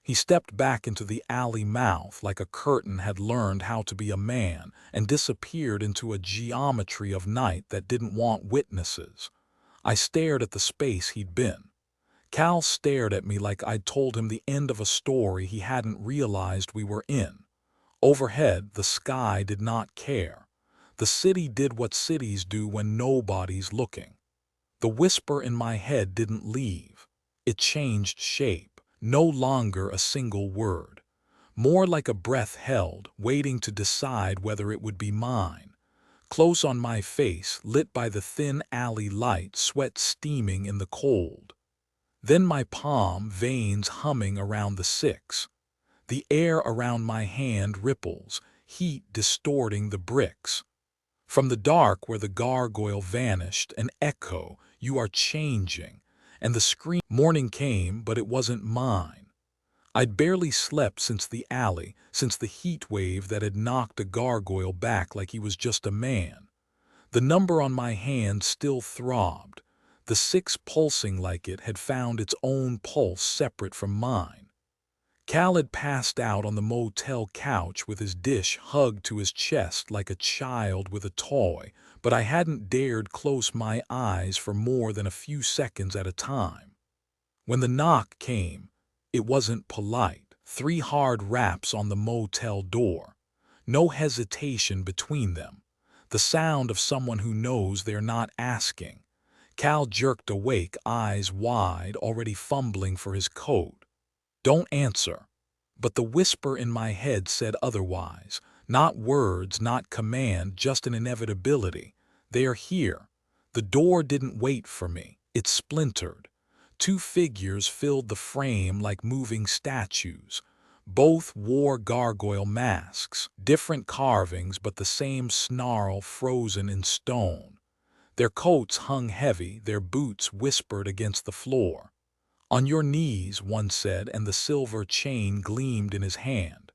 He stepped back into the alley mouth like a curtain had learned how to be a man and disappeared into a geometry of night that didn't want witnesses. I stared at the space he'd been. Cal stared at me like I'd told him the end of a story he hadn't realized we were in. Overhead, the sky did not care. The city did what cities do when nobody's looking. The whisper in my head didn't leave. It changed shape, no longer a single word. More like a breath held, waiting to decide whether it would be mine. Close on my face, lit by the thin alley light, sweat steaming in the cold. Then my palm, veins humming around the six. The air around my hand ripples, heat distorting the bricks. From the dark where the gargoyle vanished, an echo, "You are changing," and the scream. Morning came, but it wasn't mine. I'd barely slept since the alley, since the heat wave that had knocked a gargoyle back like he was just a man. The number on my hand still throbbed. The six pulsing like it had found its own pulse separate from mine. Cal had passed out on the motel couch with his dish hugged to his chest like a child with a toy, but I hadn't dared close my eyes for more than a few seconds at a time. When the knock came, it wasn't polite. 3 hard raps on the motel door. No hesitation between them. The sound of someone who knows they're not asking. Cal jerked awake, eyes wide, already fumbling for his coat. "Don't answer." But the whisper in my head said otherwise. Not words, not command, just an inevitability. They are here. The door didn't wait for me. It splintered. 2 figures filled the frame like moving statues. Both wore gargoyle masks, different carvings but the same snarl frozen in stone. Their coats hung heavy, their boots whispered against the floor. "On your knees," one said, and the silver chain gleamed in his hand.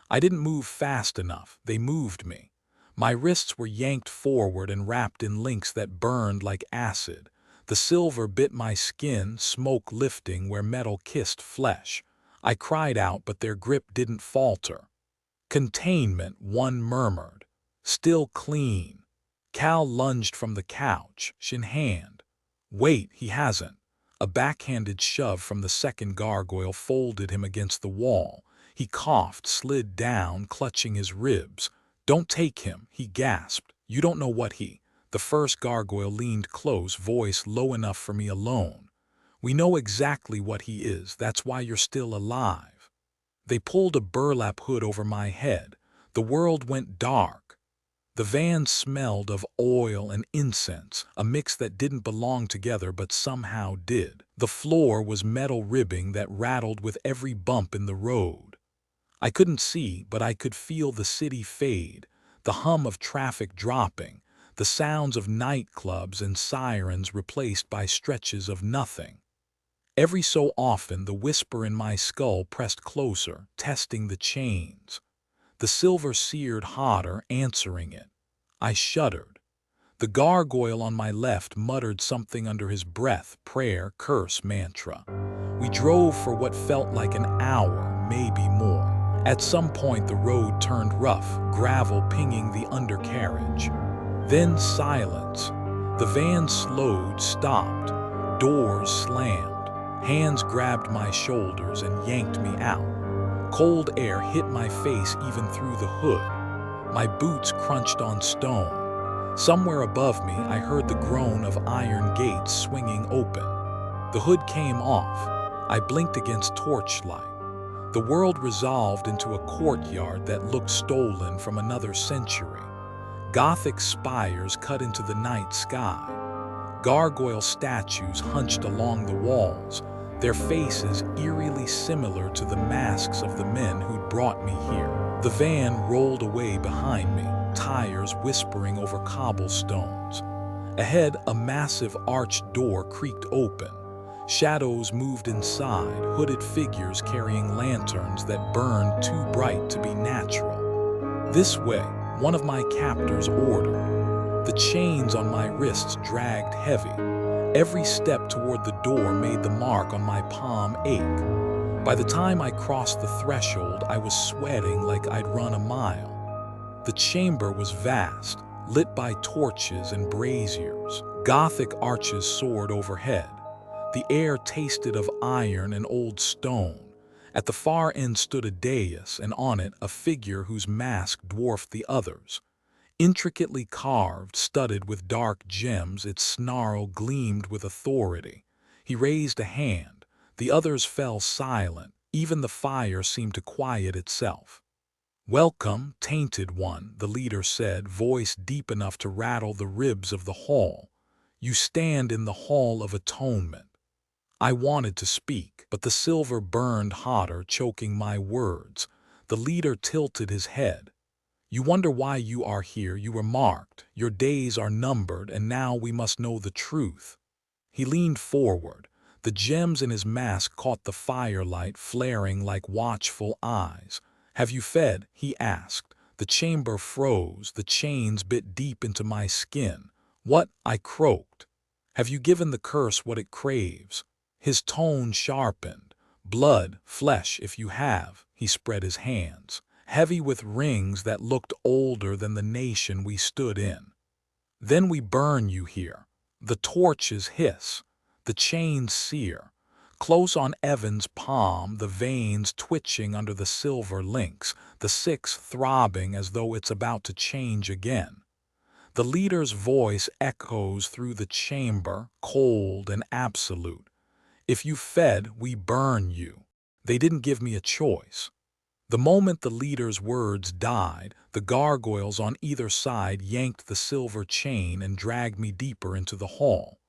I didn't move fast enough. They moved me. My wrists were yanked forward and wrapped in links that burned like acid. The silver bit my skin, smoke lifting where metal kissed flesh. I cried out, but their grip didn't falter. "Containment," one murmured. "Still clean." Cal lunged from the couch, in hand. "Wait, he hasn't." A backhanded shove from the second gargoyle folded him against the wall. He coughed, slid down, clutching his ribs. "Don't take him," he gasped. "You don't know what he—" The first gargoyle leaned close, voice low enough for me alone. "We know exactly what he is. That's why you're still alive." They pulled a burlap hood over my head. The world went dark. The van smelled of oil and incense, a mix that didn't belong together but somehow did. The floor was metal ribbing that rattled with every bump in the road. I couldn't see, but I could feel the city fade, the hum of traffic dropping, the sounds of nightclubs and sirens replaced by stretches of nothing. Every so often, the whisper in my skull pressed closer, testing the chains. The silver seared hotter, answering it. I shuddered. The gargoyle on my left muttered something under his breath, prayer, curse, mantra. We drove for what felt like an hour, maybe more. At some point the road turned rough, gravel pinging the undercarriage. Then silence. The van slowed, stopped. Doors slammed. Hands grabbed my shoulders and yanked me out. Cold air hit my face even through the hood. My boots crunched on stone. Somewhere above me, I heard the groan of iron gates swinging open. The hood came off. I blinked against torchlight. The world resolved into a courtyard that looked stolen from another century. Gothic spires cut into the night sky. Gargoyle statues hunched along the walls, their faces eerily similar to the masks of the men who'd brought me here. The van rolled away behind me, tires whispering over cobblestones. Ahead, a massive arched door creaked open. Shadows moved inside, hooded figures carrying lanterns that burned too bright to be natural. "This way," one of my captors ordered. The chains on my wrists dragged heavy. Every step toward the door made the mark on my palm ache. By the time I crossed the threshold, I was sweating like I'd run a mile. The chamber was vast, lit by torches and braziers. Gothic arches soared overhead. The air tasted of iron and old stone. At the far end stood a dais, and on it a figure whose mask dwarfed the others. Intricately carved, studded with dark gems, its snarl gleamed with authority. He raised a hand. The others fell silent. Even the fire seemed to quiet itself. "Welcome, tainted one," the leader said, voice deep enough to rattle the ribs of the hall. "You stand in the Hall of Atonement." I wanted to speak, but the silver burned hotter, choking my words. The leader tilted his head. "You wonder why you are here," you were marked. "Your days are numbered, and now we must know the truth." He leaned forward. The gems in his mask caught the firelight, flaring like watchful eyes. "Have you fed?" he asked. The chamber froze. The chains bit deep into my skin. "What?" I croaked. "Have you given the curse what it craves?" His tone sharpened. "Blood, flesh, if you have." He spread his hands, heavy with rings that looked older than the nation we stood in. "Then we burn you here." The torches hiss. The chains sear. Close on Evan's palm, the veins twitching under the silver links, the six throbbing as though it's about to change again. The leader's voice echoes through the chamber, cold and absolute. "If you fed, we burn you." They didn't give me a choice. The moment the leader's words died, the gargoyles on either side yanked the silver chain and dragged me deeper into the hall.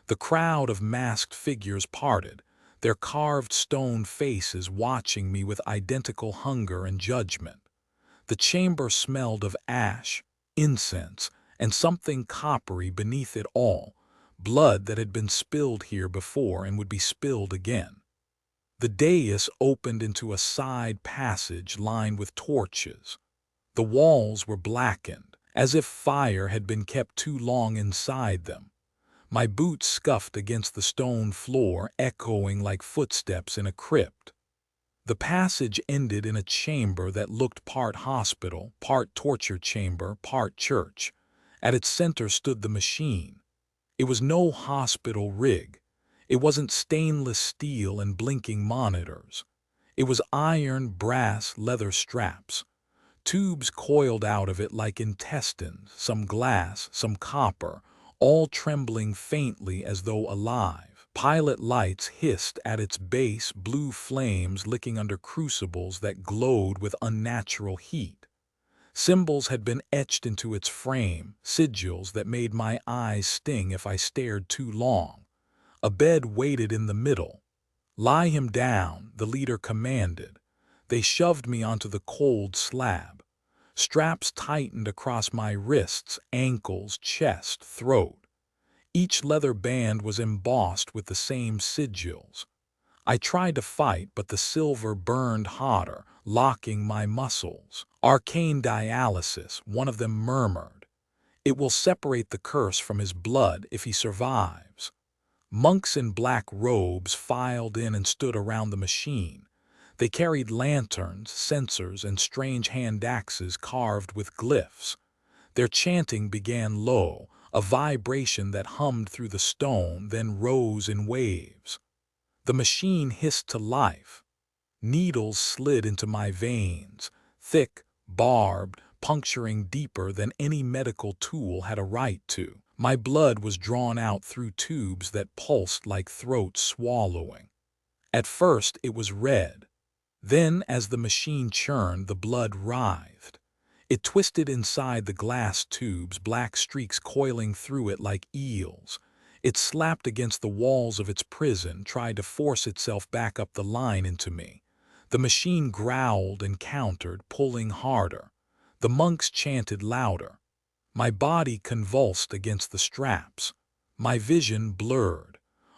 The crowd of masked figures parted, their carved stone faces watching me with identical hunger and judgment. The chamber smelled of ash, incense, and something coppery beneath it all, blood that had been spilled here before and would be spilled again. The dais opened into a side passage lined with torches. The walls were blackened, as if fire had been kept too long inside them. My boots scuffed against the stone floor, echoing like footsteps in a crypt. The passage ended in a chamber that looked part hospital, part torture chamber, part church. At its center stood the machine. It was no hospital rig. It wasn't stainless steel and blinking monitors. It was iron, brass, leather straps. Tubes coiled out of it like intestines, some glass, some copper, all trembling faintly as though alive. Pilot lights hissed at its base, blue flames licking under crucibles that glowed with unnatural heat. Symbols had been etched into its frame, sigils that made my eyes sting if I stared too long. A bed waited in the middle. "Lie him down," the leader commanded. They shoved me onto the cold slab. Straps tightened across my wrists, ankles, chest, throat. Each leather band was embossed with the same sigils. I tried to fight, but the silver burned hotter, locking my muscles. "Arcane dialysis," one of them murmured. "It will separate the curse from his blood if he survives." Monks in black robes filed in and stood around the machine. They carried lanterns, censers, and strange hand axes carved with glyphs. Their chanting began low, a vibration that hummed through the stone, then rose in waves. The machine hissed to life. Needles slid into my veins, thick, barbed, puncturing deeper than any medical tool had a right to. My blood was drawn out through tubes that pulsed like throats swallowing. At first it was red. Then, as the machine churned, the blood writhed. It twisted inside the glass tubes, black streaks coiling through it like eels. It slapped against the walls of its prison, tried to force itself back up the line into me. The machine growled and countered, pulling harder. The monks chanted louder. My body convulsed against the straps. My vision blurred.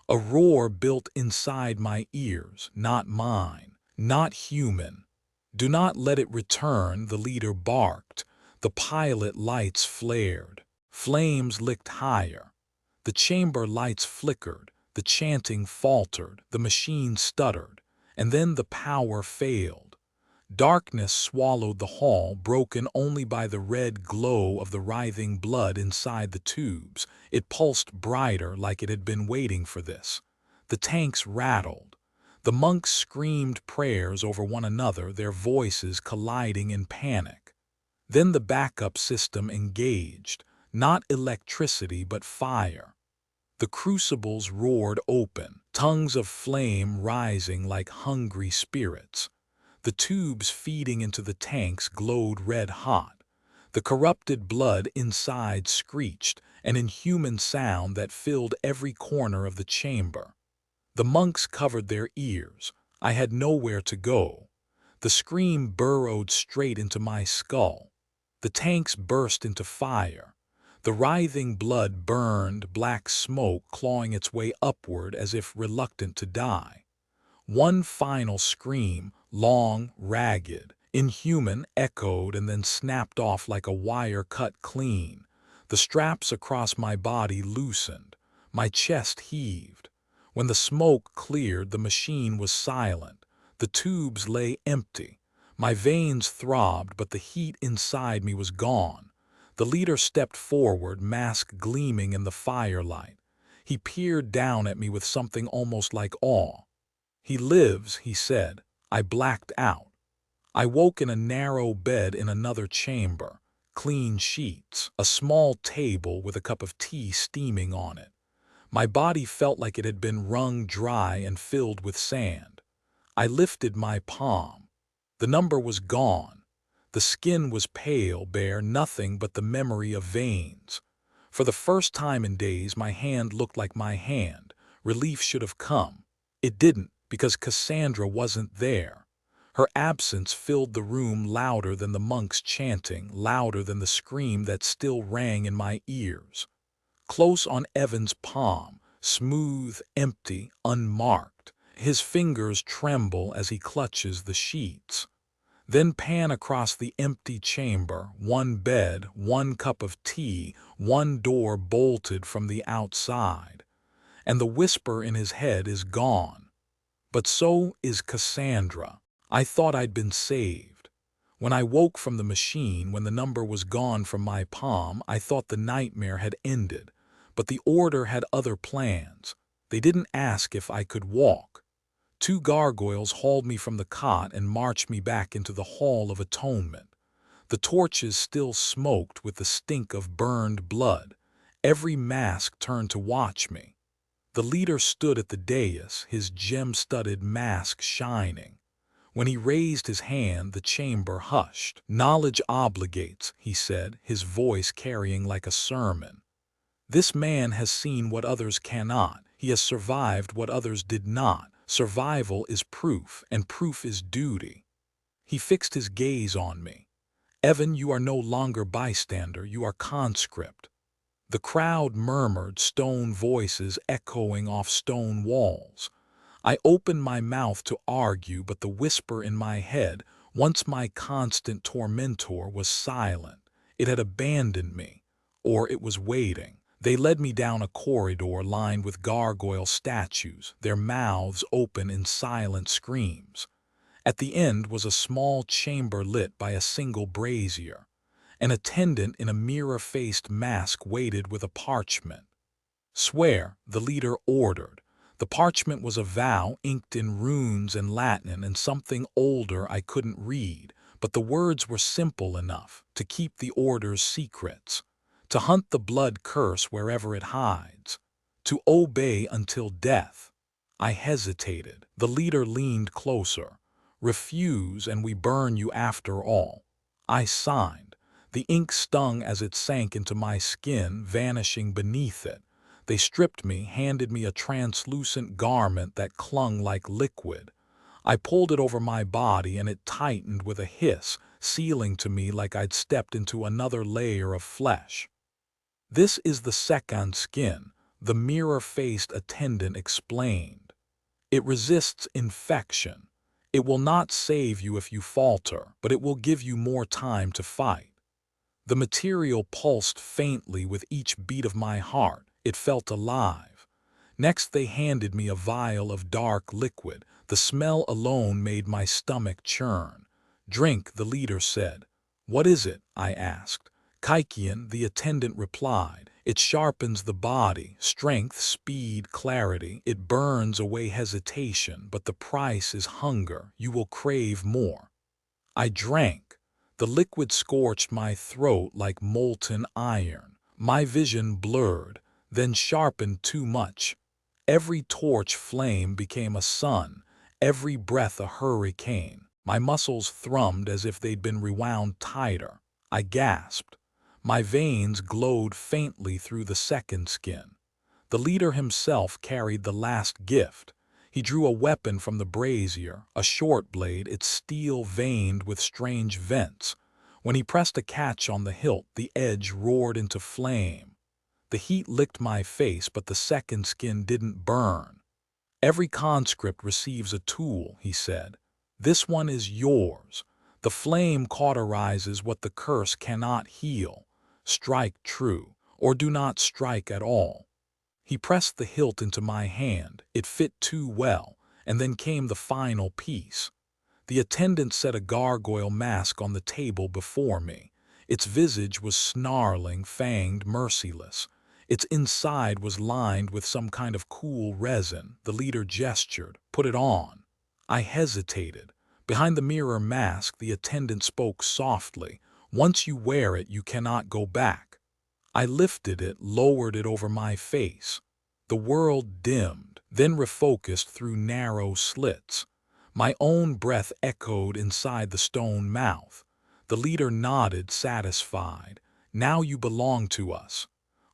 A roar built inside my ears, not mine, not human. "Do not let it return," the leader barked. The pilot lights flared. Flames licked higher. The chamber lights flickered, the chanting faltered, the machine stuttered, and then the power failed. Darkness swallowed the hall, broken only by the red glow of the writhing blood inside the tubes. It pulsed brighter, like it had been waiting for this. The tanks rattled. The monks screamed prayers over one another, their voices colliding in panic. Then the backup system engaged, not electricity but fire. The crucibles roared open, tongues of flame rising like hungry spirits. The tubes feeding into the tanks glowed red-hot. The corrupted blood inside screeched, an inhuman sound that filled every corner of the chamber. The monks covered their ears. I had nowhere to go. The scream burrowed straight into my skull. The tanks burst into fire. The writhing blood burned, black smoke clawing its way upward as if reluctant to die. One final scream, long, ragged, inhuman, echoed and then snapped off like a wire cut clean. The straps across my body loosened. My chest heaved. When the smoke cleared, the machine was silent. The tubes lay empty. My veins throbbed, but the heat inside me was gone. The leader stepped forward, mask gleaming in the firelight. He peered down at me with something almost like awe. "He lives," he said. I blacked out. I woke in a narrow bed in another chamber. Clean sheets, a small table with a cup of tea steaming on it. My body felt like it had been wrung dry and filled with sand. I lifted my palm. The number was gone. The skin was pale, bare, nothing but the memory of veins. For the first time in days, my hand looked like my hand. Relief should have come. It didn't, because Cassandra wasn't there. Her absence filled the room louder than the monks chanting, louder than the scream that still rang in my ears. Close on Evan's palm, smooth, empty, unmarked. His fingers tremble as he clutches the sheets. Then pan across the empty chamber, one bed, one cup of tea, one door bolted from the outside. And the whisper in his head is gone. But so is Cassandra. I thought I'd been saved. When I woke from the machine, when the number was gone from my palm, I thought the nightmare had ended. But the Order had other plans. They didn't ask if I could walk. 2 gargoyles hauled me from the cot and marched me back into the Hall of Atonement. The torches still smoked with the stink of burned blood. Every mask turned to watch me. The leader stood at the dais, his gem-studded mask shining. When he raised his hand, the chamber hushed. "Knowledge obligates," he said, his voice carrying like a sermon. "This man has seen what others cannot. He has survived what others did not. Survival is proof, and proof is duty." He fixed his gaze on me. "Evan, you are no longer bystander, you are conscript." The crowd murmured, stone voices echoing off stone walls. I opened my mouth to argue, but the whisper in my head, once my constant tormentor, was silent. It had abandoned me, or it was waiting. They led me down a corridor lined with gargoyle statues, their mouths open in silent screams. At the end was a small chamber lit by a single brazier. An attendant in a mirror-faced mask waited with a parchment. "Swear," the leader ordered. The parchment was a vow inked in runes and Latin and something older I couldn't read, but the words were simple enough to keep the Order's secrets. To hunt the blood curse wherever it hides. To obey until death. I hesitated. The leader leaned closer. "Refuse and we burn you after all." I signed. The ink stung as it sank into my skin, vanishing beneath it. They stripped me, handed me a translucent garment that clung like liquid. I pulled it over my body and it tightened with a hiss, sealing to me like I'd stepped into another layer of flesh. "This is the second skin," the mirror-faced attendant explained. "It resists infection. It will not save you if you falter, but it will give you more time to fight." The material pulsed faintly with each beat of my heart. It felt alive. Next they handed me a vial of dark liquid. The smell alone made my stomach churn. "Drink," the leader said. "What is it?" I asked. "Kaikian," the attendant replied. "It sharpens the body, strength, speed, clarity. It burns away hesitation, but the price is hunger. You will crave more." I drank. The liquid scorched my throat like molten iron. My vision blurred, then sharpened too much. Every torch flame became a sun, every breath a hurricane. My muscles thrummed as if they'd been rewound tighter. I gasped. My veins glowed faintly through the second skin. The leader himself carried the last gift. He drew a weapon from the brazier, a short blade, its steel veined with strange vents. When he pressed a catch on the hilt, the edge roared into flame. The heat licked my face, but the second skin didn't burn. "Every conscript receives a tool," he said. "This one is yours. The flame cauterizes what the curse cannot heal. Strike true, or do not strike at all." He pressed the hilt into my hand. It fit too well, and then came the final piece. The attendant set a gargoyle mask on the table before me. Its visage was snarling, fanged, merciless. Its inside was lined with some kind of cool resin. The leader gestured. "Put it on." I hesitated. Behind the mirror mask, the attendant spoke softly. "Once you wear it, you cannot go back." I lifted it, lowered it over my face. The world dimmed, then refocused through narrow slits. My own breath echoed inside the stone mouth. The leader nodded, satisfied. "Now you belong to us."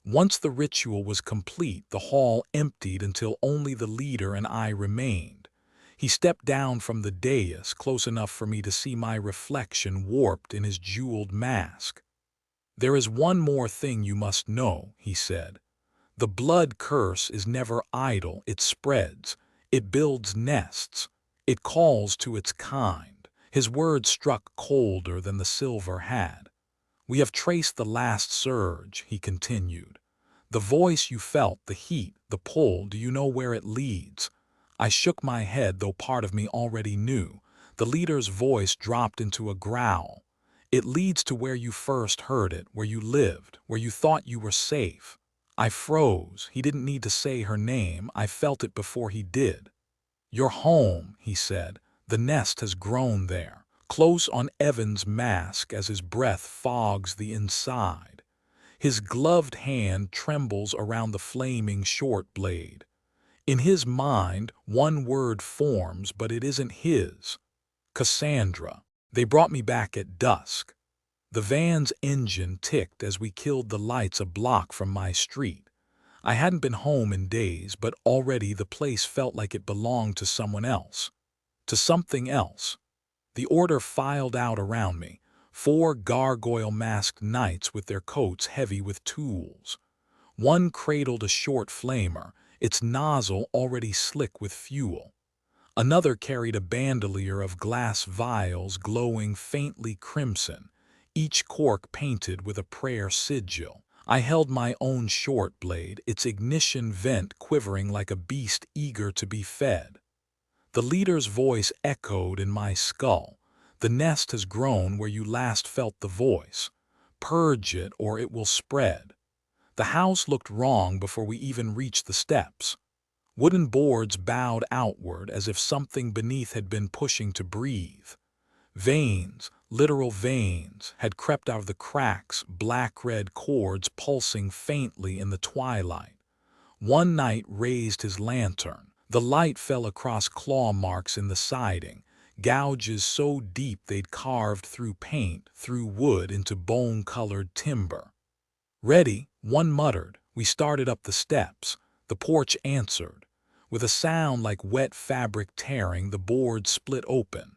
Once the ritual was complete, the hall emptied until only the leader and I remained. He stepped down from the dais, close enough for me to see my reflection warped in his jeweled mask. "There is one more thing you must know," he said. "The blood curse is never idle. It spreads. It builds nests. It calls to its kind." His words struck colder than the silver had. "We have traced the last surge," he continued. "The voice you felt, the heat, the pull, do you know where it leads?" I shook my head, though part of me already knew. The leader's voice dropped into a growl. "It leads to where you first heard it, where you lived, where you thought you were safe." I froze. He didn't need to say her name. I felt it before he did. "Your home," he said. "The nest has grown there." Close on Evan's mask as his breath fogs the inside. His gloved hand trembles around the flaming short blade. In his mind, one word forms, but it isn't his. Cassandra. They brought me back at dusk. The van's engine ticked as we killed the lights a block from my street. I hadn't been home in days, but already the place felt like it belonged to someone else. To something else. The order filed out around me, 4 gargoyle-masked knights with their coats heavy with tools. One cradled a short flamer, its nozzle already slick with fuel. Another carried a bandolier of glass vials glowing faintly crimson, each cork painted with a prayer sigil. I held my own short blade, its ignition vent quivering like a beast eager to be fed. The leader's voice echoed in my skull. "The nest has grown where you last felt the voice. Purge it or it will spread." The house looked wrong before we even reached the steps. Wooden boards bowed outward as if something beneath had been pushing to breathe. Veins, literal veins, had crept out of the cracks, black-red cords pulsing faintly in the twilight. One knight raised his lantern. The light fell across claw marks in the siding, gouges so deep they'd carved through paint, through wood, into bone-colored timber. "Ready," one muttered. We started up the steps. The porch answered. With a sound like wet fabric tearing, the boards split open.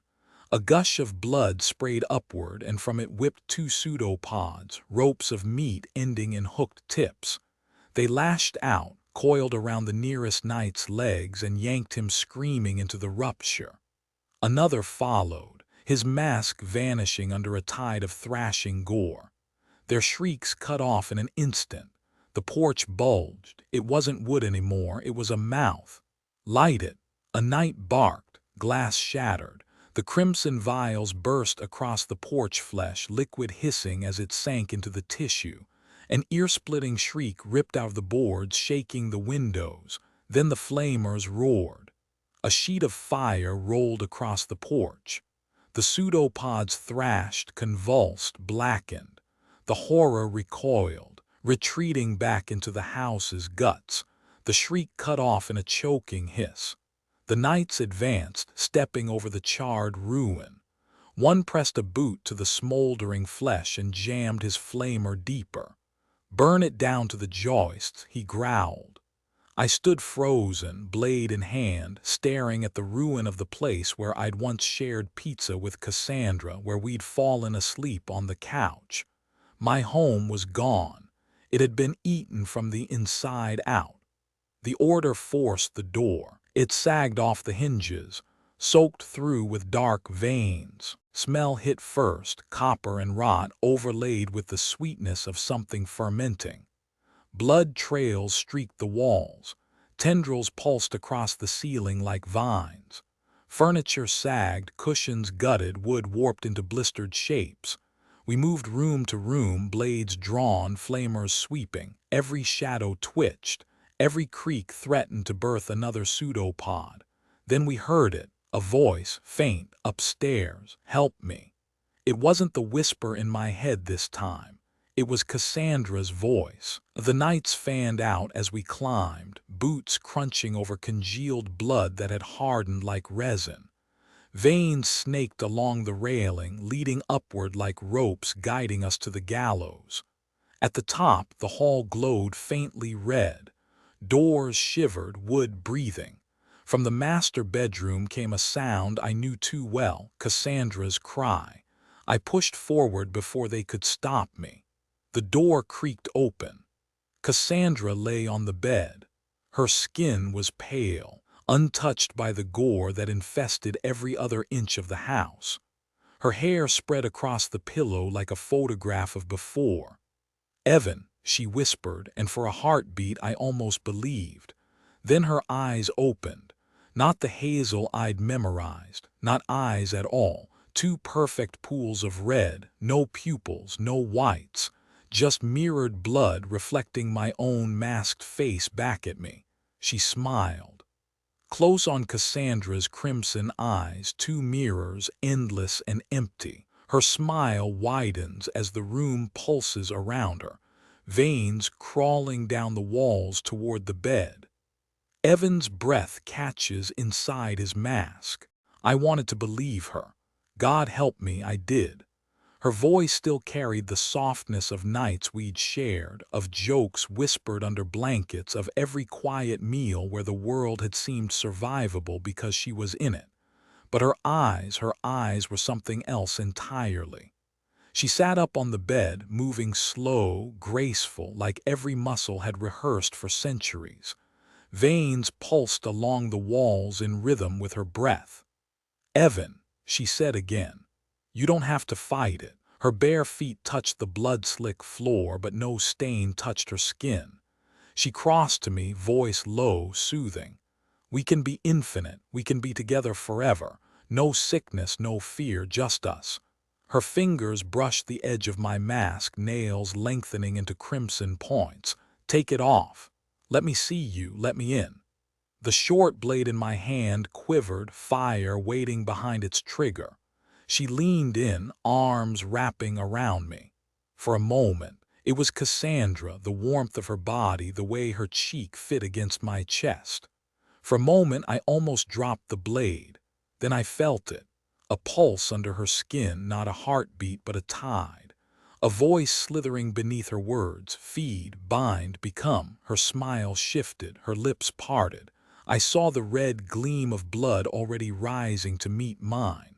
A gush of blood sprayed upward, and from it whipped 2 pseudopods, ropes of meat ending in hooked tips. They lashed out, coiled around the nearest knight's legs, and yanked him screaming into the rupture. Another followed, his mask vanishing under a tide of thrashing gore. Their shrieks cut off in an instant. The porch bulged. It wasn't wood anymore, it was a mouth. Light it. A night barked. Glass shattered. The crimson vials burst across the porch flesh, liquid hissing as it sank into the tissue. An ear-splitting shriek ripped out of the boards, shaking the windows. Then the flamers roared. A sheet of fire rolled across the porch. The pseudopods thrashed, convulsed, blackened. The horror recoiled, retreating back into the house's guts. The shriek cut off in a choking hiss. The knights advanced, stepping over the charred ruin. One pressed a boot to the smoldering flesh and jammed his flamer deeper. "Burn it down to the joists," he growled. I stood frozen, blade in hand, staring at the ruin of the place where I'd once shared pizza with Cassandra, where we'd fallen asleep on the couch. My home was gone. It had been eaten from the inside out. The order forced the door. It sagged off the hinges, soaked through with dark veins. Smell hit first, copper and rot overlaid with the sweetness of something fermenting. Blood trails streaked the walls. Tendrils pulsed across the ceiling like vines. Furniture sagged, cushions gutted, wood warped into blistered shapes. We moved room to room, blades drawn, flamers sweeping. Every shadow twitched. Every creak threatened to birth another pseudopod. Then we heard it, a voice, faint, upstairs. "Help me." It wasn't the whisper in my head this time. It was Cassandra's voice. The nights fanned out as we climbed, boots crunching over congealed blood that had hardened like resin. Veins snaked along the railing, leading upward like ropes guiding us to the gallows. At the top, the hall glowed faintly red. Doors shivered, wood breathing. From the master bedroom came a sound I knew too well, Cassandra's cry. I pushed forward before they could stop me. The door creaked open. Cassandra lay on the bed. Her skin was pale, untouched by the gore that infested every other inch of the house. Her hair spread across the pillow like a photograph of before. "Evan," she whispered, and for a heartbeat I almost believed. Then her eyes opened. Not the hazel I'd memorized, not eyes at all. Two perfect pools of red, no pupils, no whites. Just mirrored blood reflecting my own masked face back at me. She smiled. Close on Cassandra's crimson eyes, two mirrors, endless and empty. Her smile widens as the room pulses around her, veins crawling down the walls toward the bed. Evan's breath catches inside his mask. I wanted to believe her. God help me, I did. Her voice still carried the softness of nights we'd shared, of jokes whispered under blankets, of every quiet meal where the world had seemed survivable because she was in it. But her eyes were something else entirely. She sat up on the bed, moving slow, graceful, like every muscle had rehearsed for centuries. Veins pulsed along the walls in rhythm with her breath. "Evan," she said again. "You don't have to fight it." Her bare feet touched the blood-slick floor, but no stain touched her skin. She crossed to me, voice low, soothing. "We can be infinite. We can be together forever. No sickness, no fear, just us." Her fingers brushed the edge of my mask, nails lengthening into crimson points. "Take it off. Let me see you. Let me in." The short blade in my hand quivered, fire waiting behind its trigger. She leaned in, arms wrapping around me. For a moment, it was Cassandra, the warmth of her body, the way her cheek fit against my chest. For a moment, I almost dropped the blade. Then I felt it. A pulse under her skin, not a heartbeat, but a tide. A voice slithering beneath her words, feed, bind, become. Her smile shifted, her lips parted. I saw the red gleam of blood already rising to meet mine.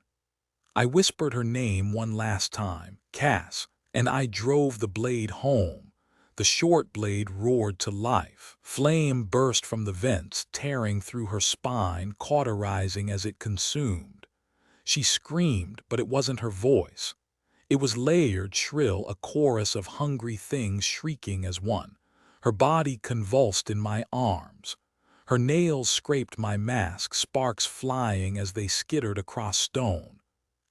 I whispered her name one last time, "Cass," and I drove the blade home. The short blade roared to life. Flame burst from the vents, tearing through her spine, cauterizing as it consumed. She screamed, but it wasn't her voice. It was layered, shrill, a chorus of hungry things shrieking as one. Her body convulsed in my arms. Her nails scraped my mask, sparks flying as they skittered across stone.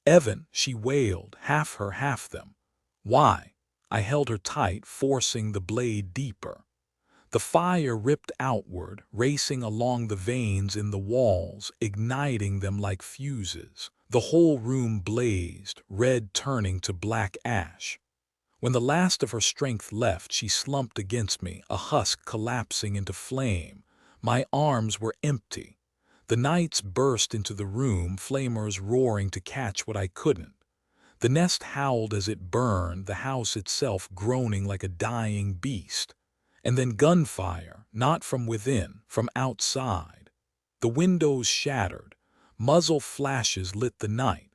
"Evan," she wailed, half her, half them. "Why?" I held her tight, forcing the blade deeper. The fire ripped outward, racing along the veins in the walls, igniting them like fuses. The whole room blazed, red turning to black ash. When the last of her strength left, she slumped against me, a husk collapsing into flame. My arms were empty. The knights burst into the room, flamers roaring to catch what I couldn't. The nest howled as it burned, the house itself groaning like a dying beast. And then gunfire, not from within, from outside. The windows shattered. Muzzle flashes lit the night.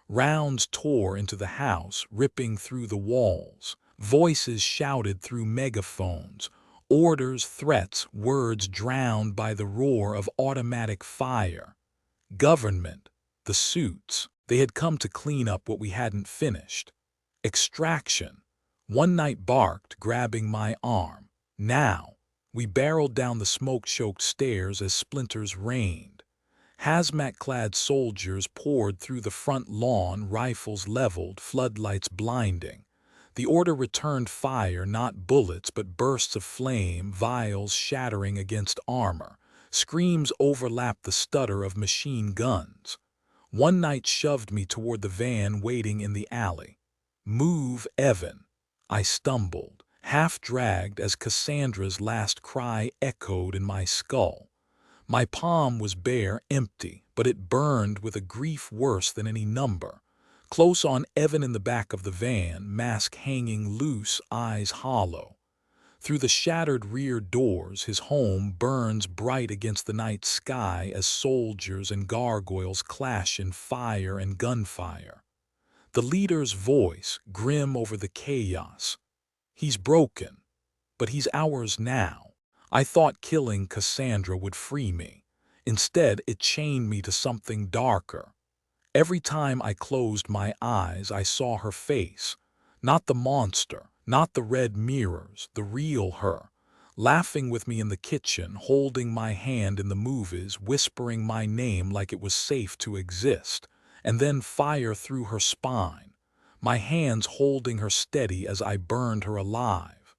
Rounds tore into the house, ripping through the walls. Voices shouted through megaphones. Orders, threats, words drowned by the roar of automatic fire. Government, the suits, they had come to clean up what we hadn't finished. Extraction. One knight barked, grabbing my arm. Now. We barreled down the smoke-choked stairs as splinters rained. Hazmat-clad soldiers poured through the front lawn, rifles leveled, floodlights blinding. The order returned fire, not bullets, but bursts of flame, vials shattering against armor. Screams overlapped the stutter of machine guns. One knight shoved me toward the van waiting in the alley. "Move, Evan." I stumbled, half-dragged as Cassandra's last cry echoed in my skull. My palm was bare, empty, but it burned with a grief worse than any number. Close on Evan in the back of the van, mask hanging loose, eyes hollow. Through the shattered rear doors, his home burns bright against the night sky as soldiers and gargoyles clash in fire and gunfire. The leader's voice, grim over the chaos. "He's broken, but he's ours now." I thought killing Cassandra would free me. Instead, it chained me to something darker. Every time I closed my eyes, I saw her face. Not the monster, not the red mirrors, the real her. Laughing with me in the kitchen, holding my hand in the movies, whispering my name like it was safe to exist. And then fire through her spine. My hands holding her steady as I burned her alive.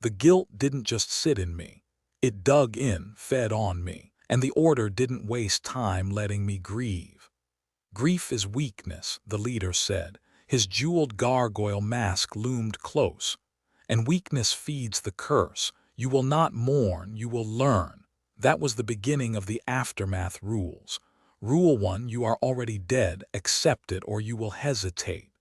The guilt didn't just sit in me. It dug in, fed on me, and the order didn't waste time letting me grieve. "Grief is weakness," the leader said. His jeweled gargoyle mask loomed close. "And weakness feeds the curse. You will not mourn, you will learn." That was the beginning of the aftermath rules. Rule 1, you are already dead, accept it or you will hesitate.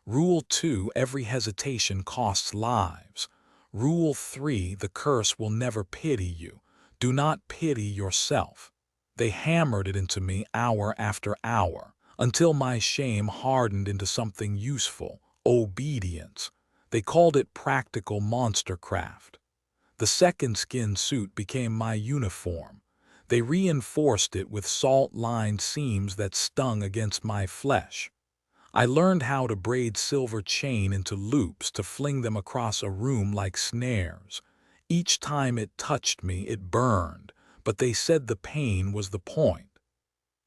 Rule 2, every hesitation costs lives. Rule 3, the curse will never pity you. Do not pity yourself. They hammered it into me hour after hour, until my shame hardened into something useful, obedience. They called it practical monstercraft. The second skin suit became my uniform. They reinforced it with salt-lined seams that stung against my flesh. I learned how to braid silver chain into loops to fling them across a room like snares. Each time it touched me, it burned, but they said the pain was the point.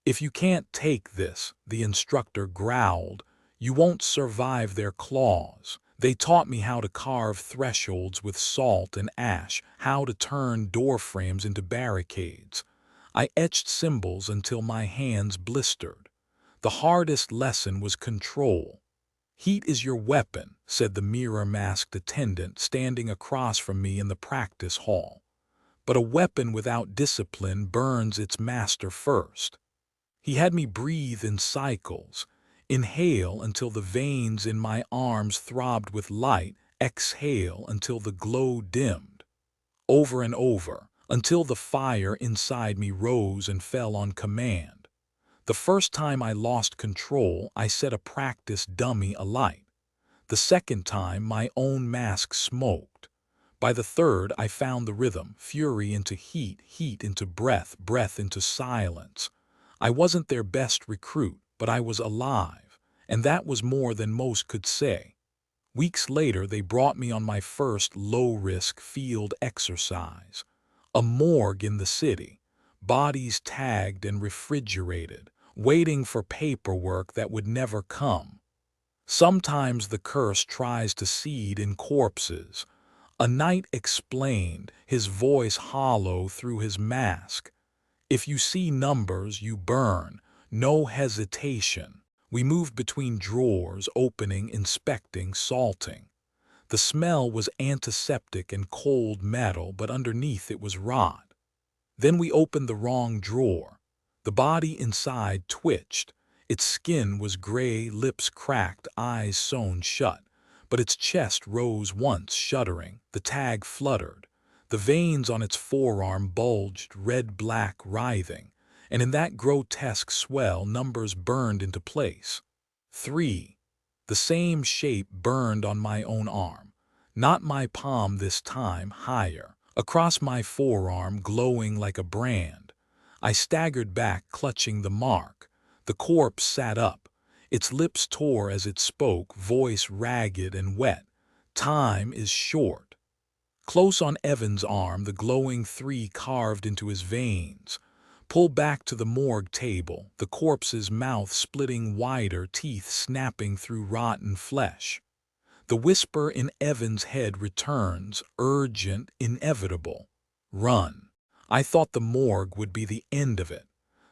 "If you can't take this," the instructor growled, "you won't survive their claws." They taught me how to carve thresholds with salt and ash, how to turn doorframes into barricades. I etched symbols until my hands blistered. The hardest lesson was control. "Heat is your weapon," said the mirror-masked attendant standing across from me in the practice hall. "But a weapon without discipline burns its master first." He had me breathe in cycles, inhale until the veins in my arms throbbed with light, exhale until the glow dimmed. Over and over, until the fire inside me rose and fell on command. The first time I lost control, I set a practice dummy alight. The second time, my own mask smoked. By the third, I found the rhythm, fury into heat, heat into breath, breath into silence. I wasn't their best recruit, but I was alive, and that was more than most could say. Weeks later, they brought me on my first low-risk field exercise. A morgue in the city, bodies tagged and refrigerated, waiting for paperwork that would never come. Sometimes the curse tries to seed in corpses. A knight explained, his voice hollow through his mask. If you see numbers, you burn. No hesitation. We moved between drawers, opening, inspecting, salting. The smell was antiseptic and cold metal, but underneath it was rot. Then we opened the wrong drawer. The body inside twitched. Its skin was gray, lips cracked, eyes sewn shut. But its chest rose once, shuddering. The tag fluttered. The veins on its forearm bulged, red-black, writhing. And in that grotesque swell, numbers burned into place. 3. The same shape burned on my own arm. Not my palm this time, higher. Across my forearm, glowing like a brand. I staggered back, clutching the mark. The corpse sat up. Its lips tore as it spoke, voice ragged and wet. Time is short. Close on Evan's arm, the glowing 3 carved into his veins. Pull back to the morgue table, the corpse's mouth splitting wider, teeth snapping through rotten flesh. The whisper in Evan's head returns, urgent, inevitable. Run. I thought the morgue would be the end of it.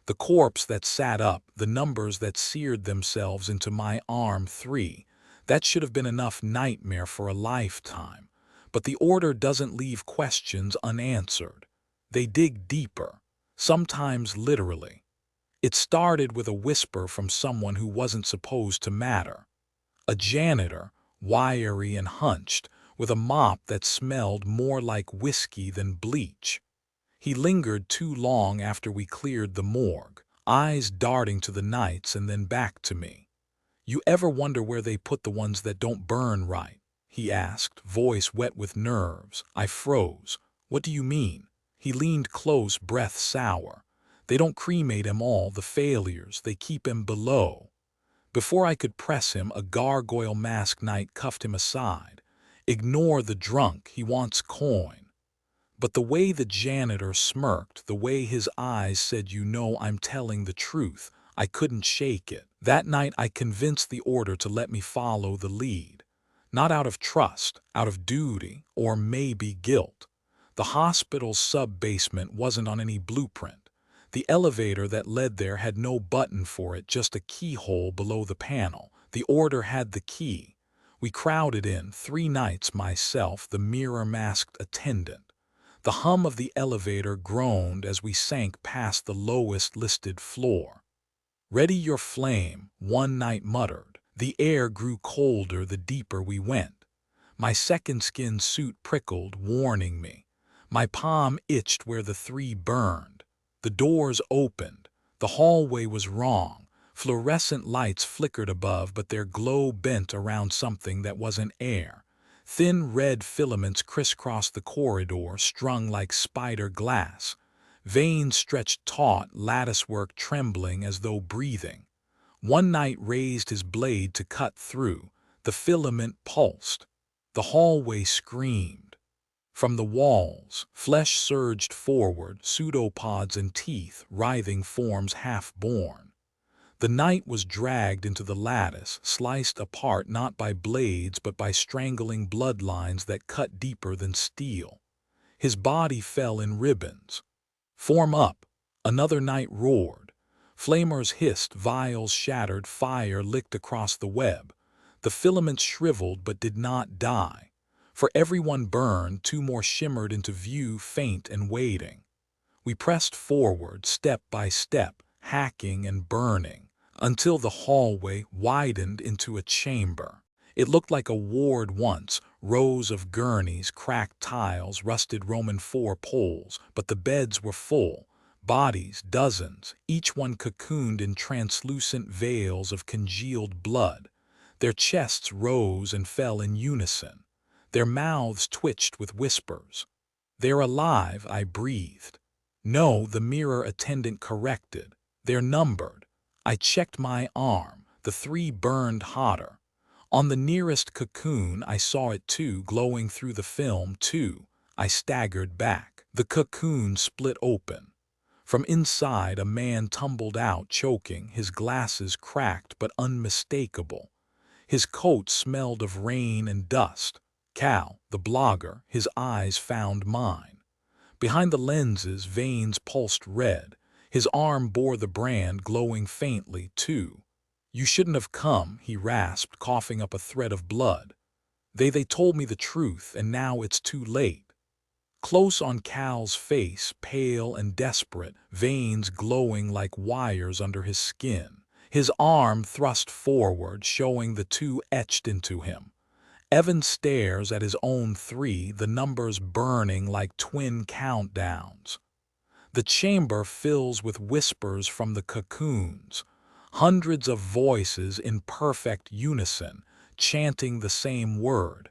The corpse that sat up, the numbers that seared themselves into my arm. 3. That should have been enough nightmare for a lifetime. But the order doesn't leave questions unanswered. They dig deeper, sometimes literally. It started with a whisper from someone who wasn't supposed to matter. A janitor, wiry and hunched, with a mop that smelled more like whiskey than bleach. He lingered too long after we cleared the morgue, eyes darting to the nights and then back to me. "You ever wonder where they put the ones that don't burn right?" he asked, voice wet with nerves. I froze. "What do you mean?" He leaned close, breath sour. "They don't cremate 'em all, the failures. They keep 'em below." Before I could press him, a gargoyle masked knight cuffed him aside. "Ignore the drunk, he wants coin." But the way the janitor smirked, the way his eyes said, "You know I'm telling the truth," I couldn't shake it. That night I convinced the order to let me follow the lead. Not out of trust, out of duty, or maybe guilt. The hospital's sub-basement wasn't on any blueprint. The elevator that led there had no button for it, just a keyhole below the panel. The order had the key. We crowded in, 3 knights, myself, the mirror-masked attendant. The hum of the elevator groaned as we sank past the lowest listed floor. "Ready your flame," one knight muttered. The air grew colder the deeper we went. My second skin suit prickled, warning me. My palm itched where the 3 burned. The doors opened. The hallway was wrong. Fluorescent lights flickered above, but their glow bent around something that wasn't air. Thin red filaments crisscrossed the corridor, strung like spider glass. Veins stretched taut, latticework trembling as though breathing. One knight raised his blade to cut through. The filament pulsed. The hallway screamed. From the walls, flesh surged forward, pseudopods and teeth, writhing forms half-born. The knight was dragged into the lattice, sliced apart not by blades but by strangling bloodlines that cut deeper than steel. His body fell in ribbons. "Form up!" Another knight roared. Flamers hissed, vials shattered, fire licked across the web. The filaments shriveled but did not die. For every one burned, 2 more shimmered into view, faint and waiting. We pressed forward, step by step, hacking and burning, until the hallway widened into a chamber. It looked like a ward once, rows of gurneys, cracked tiles, rusted Roman 4 poles, but the beds were full. Bodies, dozens, each one cocooned in translucent veils of congealed blood. Their chests rose and fell in unison. Their mouths twitched with whispers. "They're alive," I breathed. "No," the mirror attendant corrected. "They're numbered." I checked my arm. The 3 burned hotter. On the nearest cocoon, I saw it too, glowing through the film too. I staggered back. The cocoon split open. From inside, a man tumbled out, choking, his glasses cracked but unmistakable. His coat smelled of rain and dust. Cal, the blogger, his eyes found mine. Behind the lenses, veins pulsed red. His arm bore the brand, glowing faintly, too. "You shouldn't have come," he rasped, coughing up a thread of blood. They told me the truth, and now it's too late." Close on Cal's face, pale and desperate, veins glowing like wires under his skin. His arm thrust forward, showing the two etched into him. Evan stares at his own 3, the numbers burning like twin countdowns. The chamber fills with whispers from the cocoons, hundreds of voices in perfect unison, chanting the same word.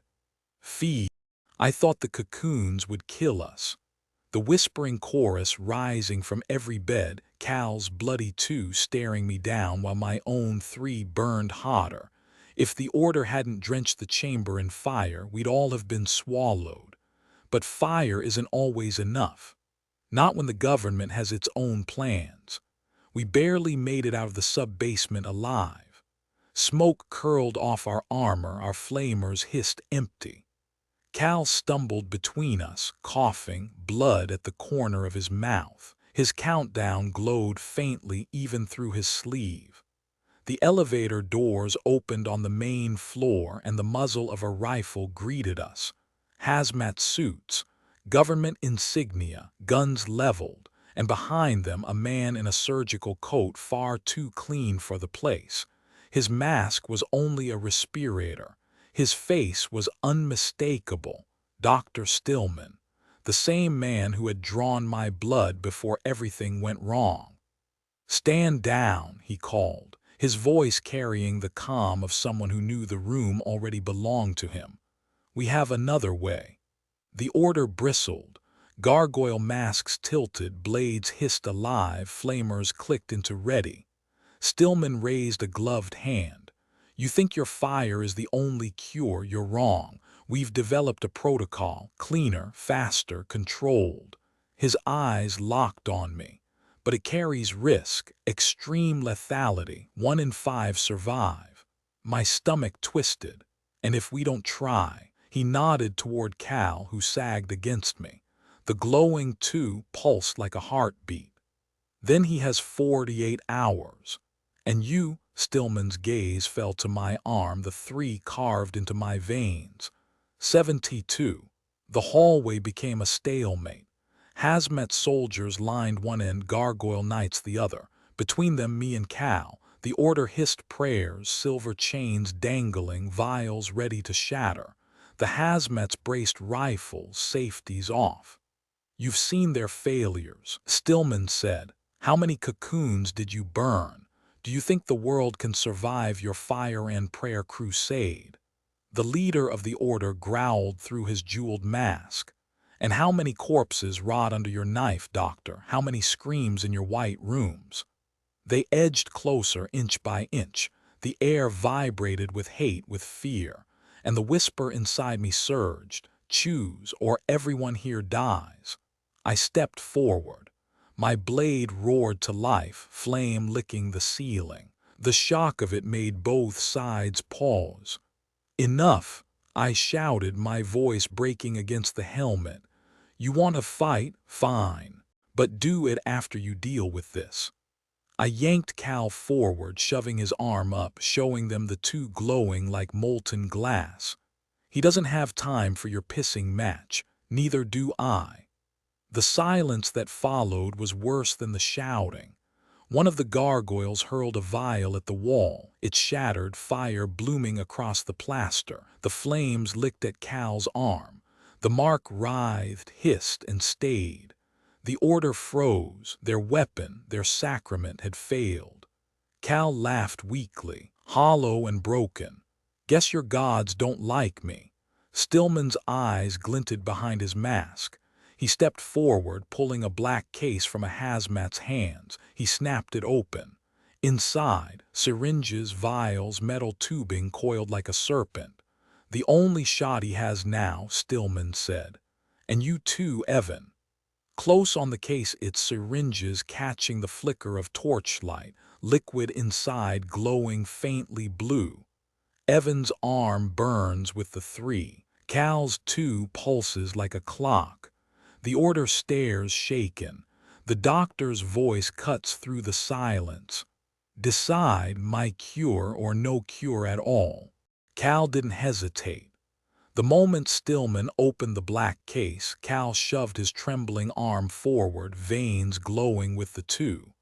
"Feed." I thought the cocoons would kill us. The whispering chorus rising from every bed, Cal's bloody 2 staring me down while my own 3 burned hotter. If the order hadn't drenched the chamber in fire, we'd all have been swallowed. But fire isn't always enough. Not when the government has its own plans. We barely made it out of the sub-basement alive. Smoke curled off our armor, our flamers hissed empty. Cal stumbled between us, coughing, blood at the corner of his mouth. His countdown glowed faintly even through his sleeve. The elevator doors opened on the main floor and the muzzle of a rifle greeted us. Hazmat suits, government insignia, guns leveled, and behind them a man in a surgical coat far too clean for the place. His mask was only a respirator. His face was unmistakable. Dr. Stillman, the same man who had drawn my blood before everything went wrong. "Stand down," he called, his voice carrying the calm of someone who knew the room already belonged to him. "We have another way." The order bristled. Gargoyle masks tilted, blades hissed alive, flamers clicked into ready. Stillman raised a gloved hand. "You think your fire is the only cure? You're wrong. We've developed a protocol, cleaner, faster, controlled." His eyes locked on me. "But it carries risk, extreme lethality. 1 in 5 survive." My stomach twisted. "And if we don't try?" He nodded toward Cal, who sagged against me. The glowing 2 pulsed like a heartbeat. "Then he has 48 hours. And you," Stillman's gaze fell to my arm, the 3 carved into my veins. 72. The hallway became a stalemate. Hazmat soldiers lined one end, gargoyle knights the other. Between them, me and Cal. The order hissed prayers, silver chains dangling, vials ready to shatter. The hazmats braced rifles, safeties off. "You've seen their failures," Stillman said. "How many cocoons did you burn? Do you think the world can survive your fire and prayer crusade?" The leader of the order growled through his jeweled mask. "And how many corpses rot under your knife, doctor? How many screams in your white rooms?" They edged closer, inch by inch. The air vibrated with hate, with fear. And the whisper inside me surged, "Choose, or everyone here dies." I stepped forward. My blade roared to life, flame licking the ceiling. The shock of it made both sides pause. "Enough," I shouted, my voice breaking against the helmet. "You want to fight? Fine. But do it after you deal with this." I yanked Cal forward, shoving his arm up, showing them the 2 glowing like molten glass. "He doesn't have time for your pissing match. Neither do I." The silence that followed was worse than the shouting. One of the gargoyles hurled a vial at the wall. It shattered, fire blooming across the plaster. The flames licked at Cal's arm. The mark writhed, hissed, and stayed. The order froze. Their weapon, their sacrament, had failed. Cal laughed weakly, hollow and broken. "Guess your gods don't like me." Stillman's eyes glinted behind his mask. He stepped forward, pulling a black case from a hazmat's hands. He snapped it open. Inside, syringes, vials, metal tubing coiled like a serpent. "The only shot he has now," Stillman said. "And you too, Evan." Close on the case, its syringes catching the flicker of torchlight, liquid inside glowing faintly blue. Evan's arm burns with the three. Cal's too pulses like a clock. The order stares shaken. The doctor's voice cuts through the silence. "Decide, my cure or no cure at all." Cal didn't hesitate. The moment Stillman opened the black case, Cal shoved his trembling arm forward, veins glowing with the two.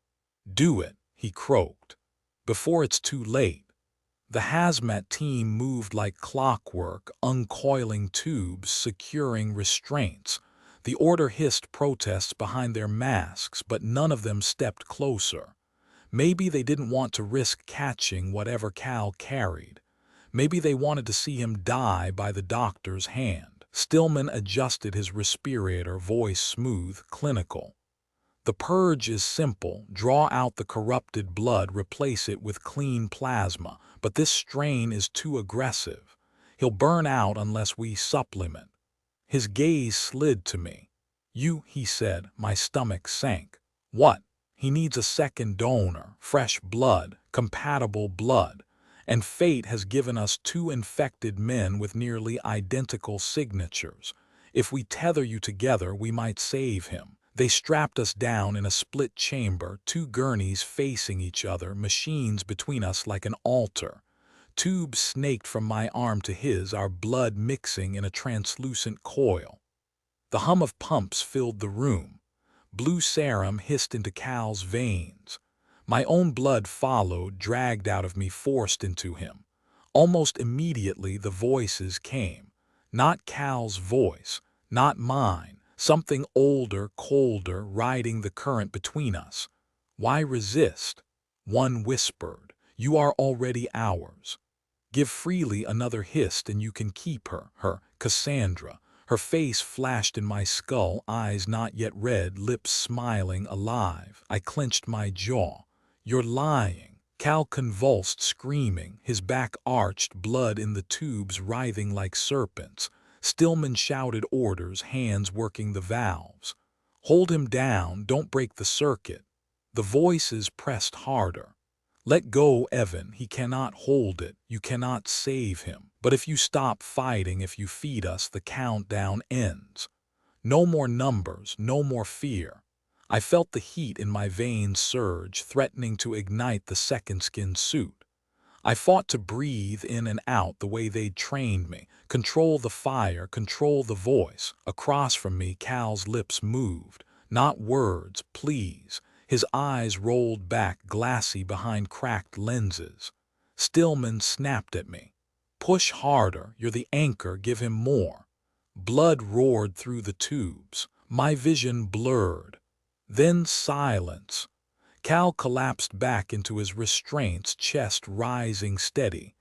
"Do it," he croaked, "before it's too late." The hazmat team moved like clockwork, uncoiling tubes, securing restraints. The order hissed protests behind their masks, but none of them stepped closer. Maybe they didn't want to risk catching whatever Cal carried. Maybe they wanted to see him die by the doctor's hand. Stillman adjusted his respirator, voice smooth, clinical. "The purge is simple. Draw out the corrupted blood, replace it with clean plasma. But this strain is too aggressive. He'll burn out unless we supplement." His gaze slid to me. "You," he said. My stomach sank. "What?" "He needs a second donor, fresh blood, compatible blood. And fate has given us two infected men with nearly identical signatures. If we tether you together, we might save him." They strapped us down in a split chamber, two gurneys facing each other, machines between us like an altar. Tubes snaked from my arm to his, our blood mixing in a translucent coil. The hum of pumps filled the room. Blue serum hissed into Cal's veins. My own blood followed, dragged out of me, forced into him. Almost immediately the voices came. Not Cal's voice, not mine. Something older, colder, riding the current between us. "Why resist?" One whispered. "You are already ours." "Give freely," another hissed, "and you can keep her, Cassandra." Her face flashed in my skull, eyes not yet red, lips smiling, alive. I clenched my jaw. "You're lying." Cal convulsed, screaming, his back arched, blood in the tubes writhing like serpents. Stillman shouted orders, hands working the valves. "Hold him down, don't break the circuit." The voices pressed harder. "Let go, Evan, he cannot hold it, you cannot save him. But if you stop fighting, if you feed us, the countdown ends." No more numbers, no more fear. I felt the heat in my veins surge, threatening to ignite the second skin suit. I fought to breathe in and out the way they'd trained me. Control the fire, control the voice. Across from me, Cal's lips moved. Not words, please. His eyes rolled back, glassy behind cracked lenses. Stillman snapped at me. "Push harder, you're the anchor, give him more." Blood roared through the tubes. My vision blurred. Then silence. Cal collapsed back into his restraints, chest rising steady.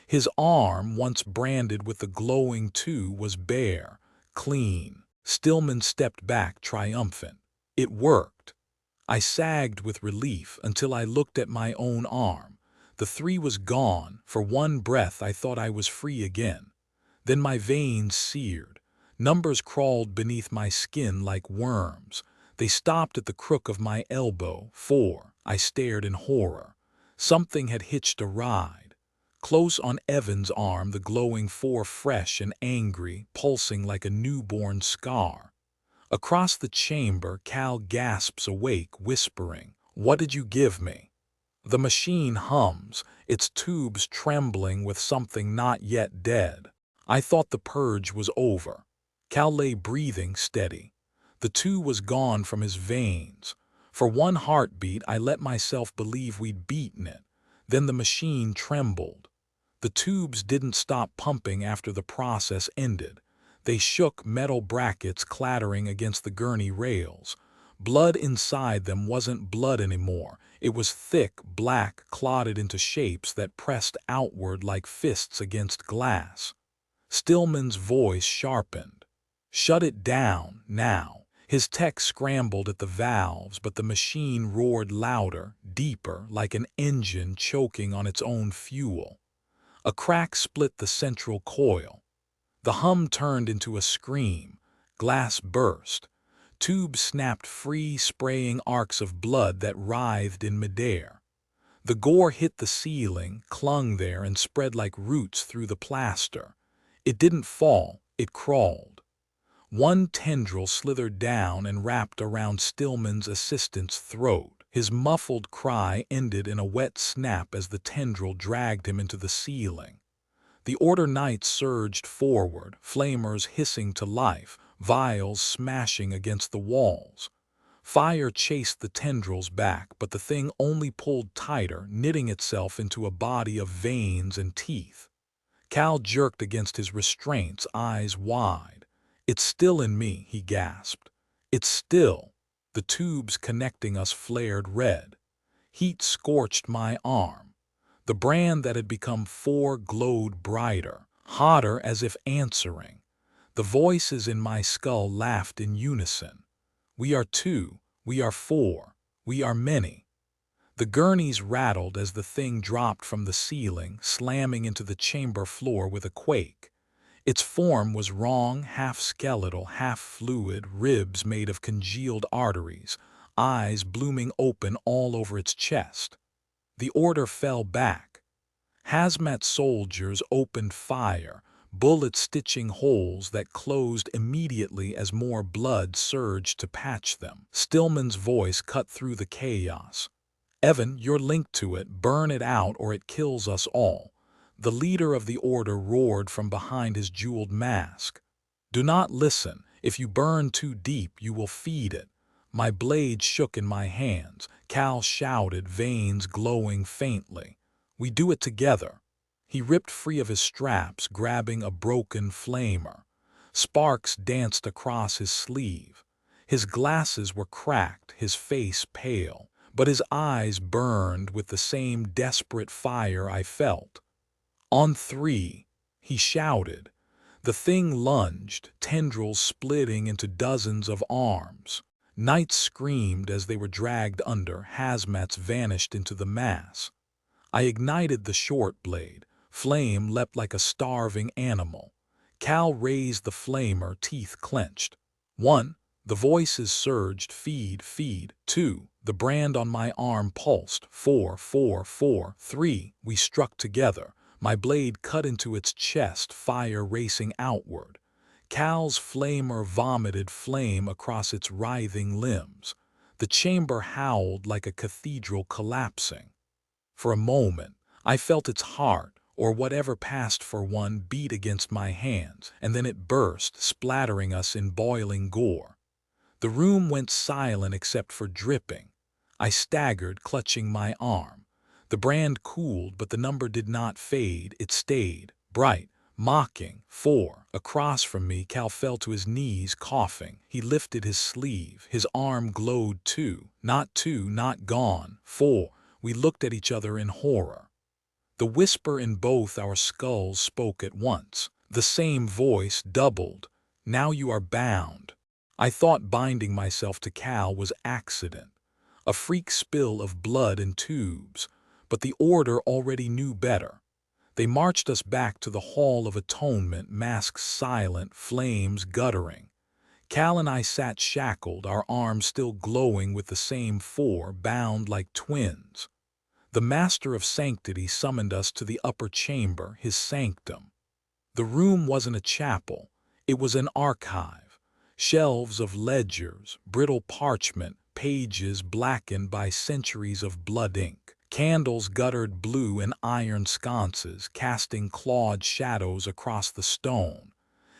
His arm, once branded with the glowing 2, was bare, clean. Stillman stepped back, triumphant. It worked. I sagged with relief until I looked at my own arm. The 3 was gone. For one breath I thought I was free again. Then my veins seared. Numbers crawled beneath my skin like worms. They stopped at the crook of my elbow. 4. I stared in horror. Something had hitched a ride. Close on Evan's arm, the glowing 4 fresh and angry, pulsing like a newborn scar. Across the chamber, Cal gasps awake, whispering, "What did you give me?" The machine hums, its tubes trembling with something not yet dead. I thought the purge was over. Cal lay breathing steady. The 2 was gone from his veins. For one heartbeat, I let myself believe we'd beaten it. Then the machine trembled. The tubes didn't stop pumping after the process ended. They shook, metal brackets clattering against the gurney rails. Blood inside them wasn't blood anymore. It was thick, black, clotted into shapes that pressed outward like fists against glass. Stillman's voice sharpened. "Shut it down, now." His tech scrambled at the valves, but the machine roared louder, deeper, like an engine choking on its own fuel. A crack split the central coil. The hum turned into a scream. Glass burst. Tubes snapped free, spraying arcs of blood that writhed in midair. The gore hit the ceiling, clung there, and spread like roots through the plaster. It didn't fall, it crawled. One tendril slithered down and wrapped around Stillman's assistant's throat. His muffled cry ended in a wet snap as the tendril dragged him into the ceiling. The Order Knights surged forward, flamers hissing to life, vials smashing against the walls. Fire chased the tendrils back, but the thing only pulled tighter, knitting itself into a body of veins and teeth. Cal jerked against his restraints, eyes wide. "It's still in me," he gasped. "It's still." The tubes connecting us flared red. Heat scorched my arm. The brand that had become 4 glowed brighter, hotter, as if answering. The voices in my skull laughed in unison. "We are 2, we are 4, we are many." The gurneys rattled as the thing dropped from the ceiling, slamming into the chamber floor with a quake. Its form was wrong, half skeletal, half fluid, ribs made of congealed arteries, eyes blooming open all over its chest. The Order fell back. Hazmat soldiers opened fire, bullets stitching holes that closed immediately as more blood surged to patch them. Stillman's voice cut through the chaos. "Evan, you're linked to it. Burn it out or it kills us all." The leader of the Order roared from behind his jeweled mask. "Do not listen. If you burn too deep, you will feed it." My blade shook in my hands. Cal shouted, veins glowing faintly. "We do it together." He ripped free of his straps, grabbing a broken flamer. Sparks danced across his sleeve. His glasses were cracked, his face pale, but his eyes burned with the same desperate fire I felt. "On 3, he shouted. The thing lunged, tendrils splitting into dozens of arms. Knights screamed as they were dragged under, hazmats vanished into the mass. I ignited the short blade. Flame leapt like a starving animal. Cal raised the flamer, teeth clenched. 1, the voices surged, feed, feed. 2, the brand on my arm pulsed. 4, 4, 4, 3, we struck together. My blade cut into its chest, fire racing outward. Cal's flamer vomited flame across its writhing limbs. The chamber howled like a cathedral collapsing. For a moment, I felt its heart, or whatever passed for one, beat against my hands, and then it burst, splattering us in boiling gore. The room went silent except for dripping. I staggered, clutching my arm. The brand cooled, but the number did not fade. It stayed, bright, mocking. 4. Across from me, Cal fell to his knees, coughing. He lifted his sleeve. His arm glowed 2. Not 2, not gone. 4. We looked at each other in horror. The whisper in both our skulls spoke at once. The same voice, doubled. "Now you are bound." I thought binding myself to Cal was accident, a freak spill of blood and tubes, but the Order already knew better. They marched us back to the Hall of Atonement, masks silent, flames guttering. Cal and I sat shackled, our arms still glowing with the same 4, bound like twins. The Master of Sanctity summoned us to the upper chamber, his sanctum. The room wasn't a chapel, it was an archive. Shelves of ledgers, brittle parchment, pages blackened by centuries of blood ink. Candles guttered blue in iron sconces, casting clawed shadows across the stone.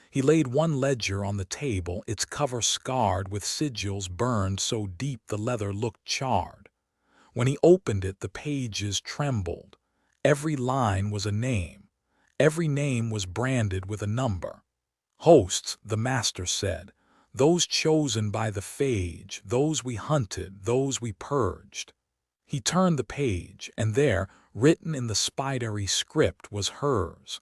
He laid one ledger on the table, its cover scarred with sigils burned so deep the leather looked charred. When he opened it, the pages trembled. Every line was a name. Every name was branded with a number. "Hosts," the Master said, "those chosen by the phage, those we hunted, those we purged." He turned the page, and there, written in the spidery script, was hers.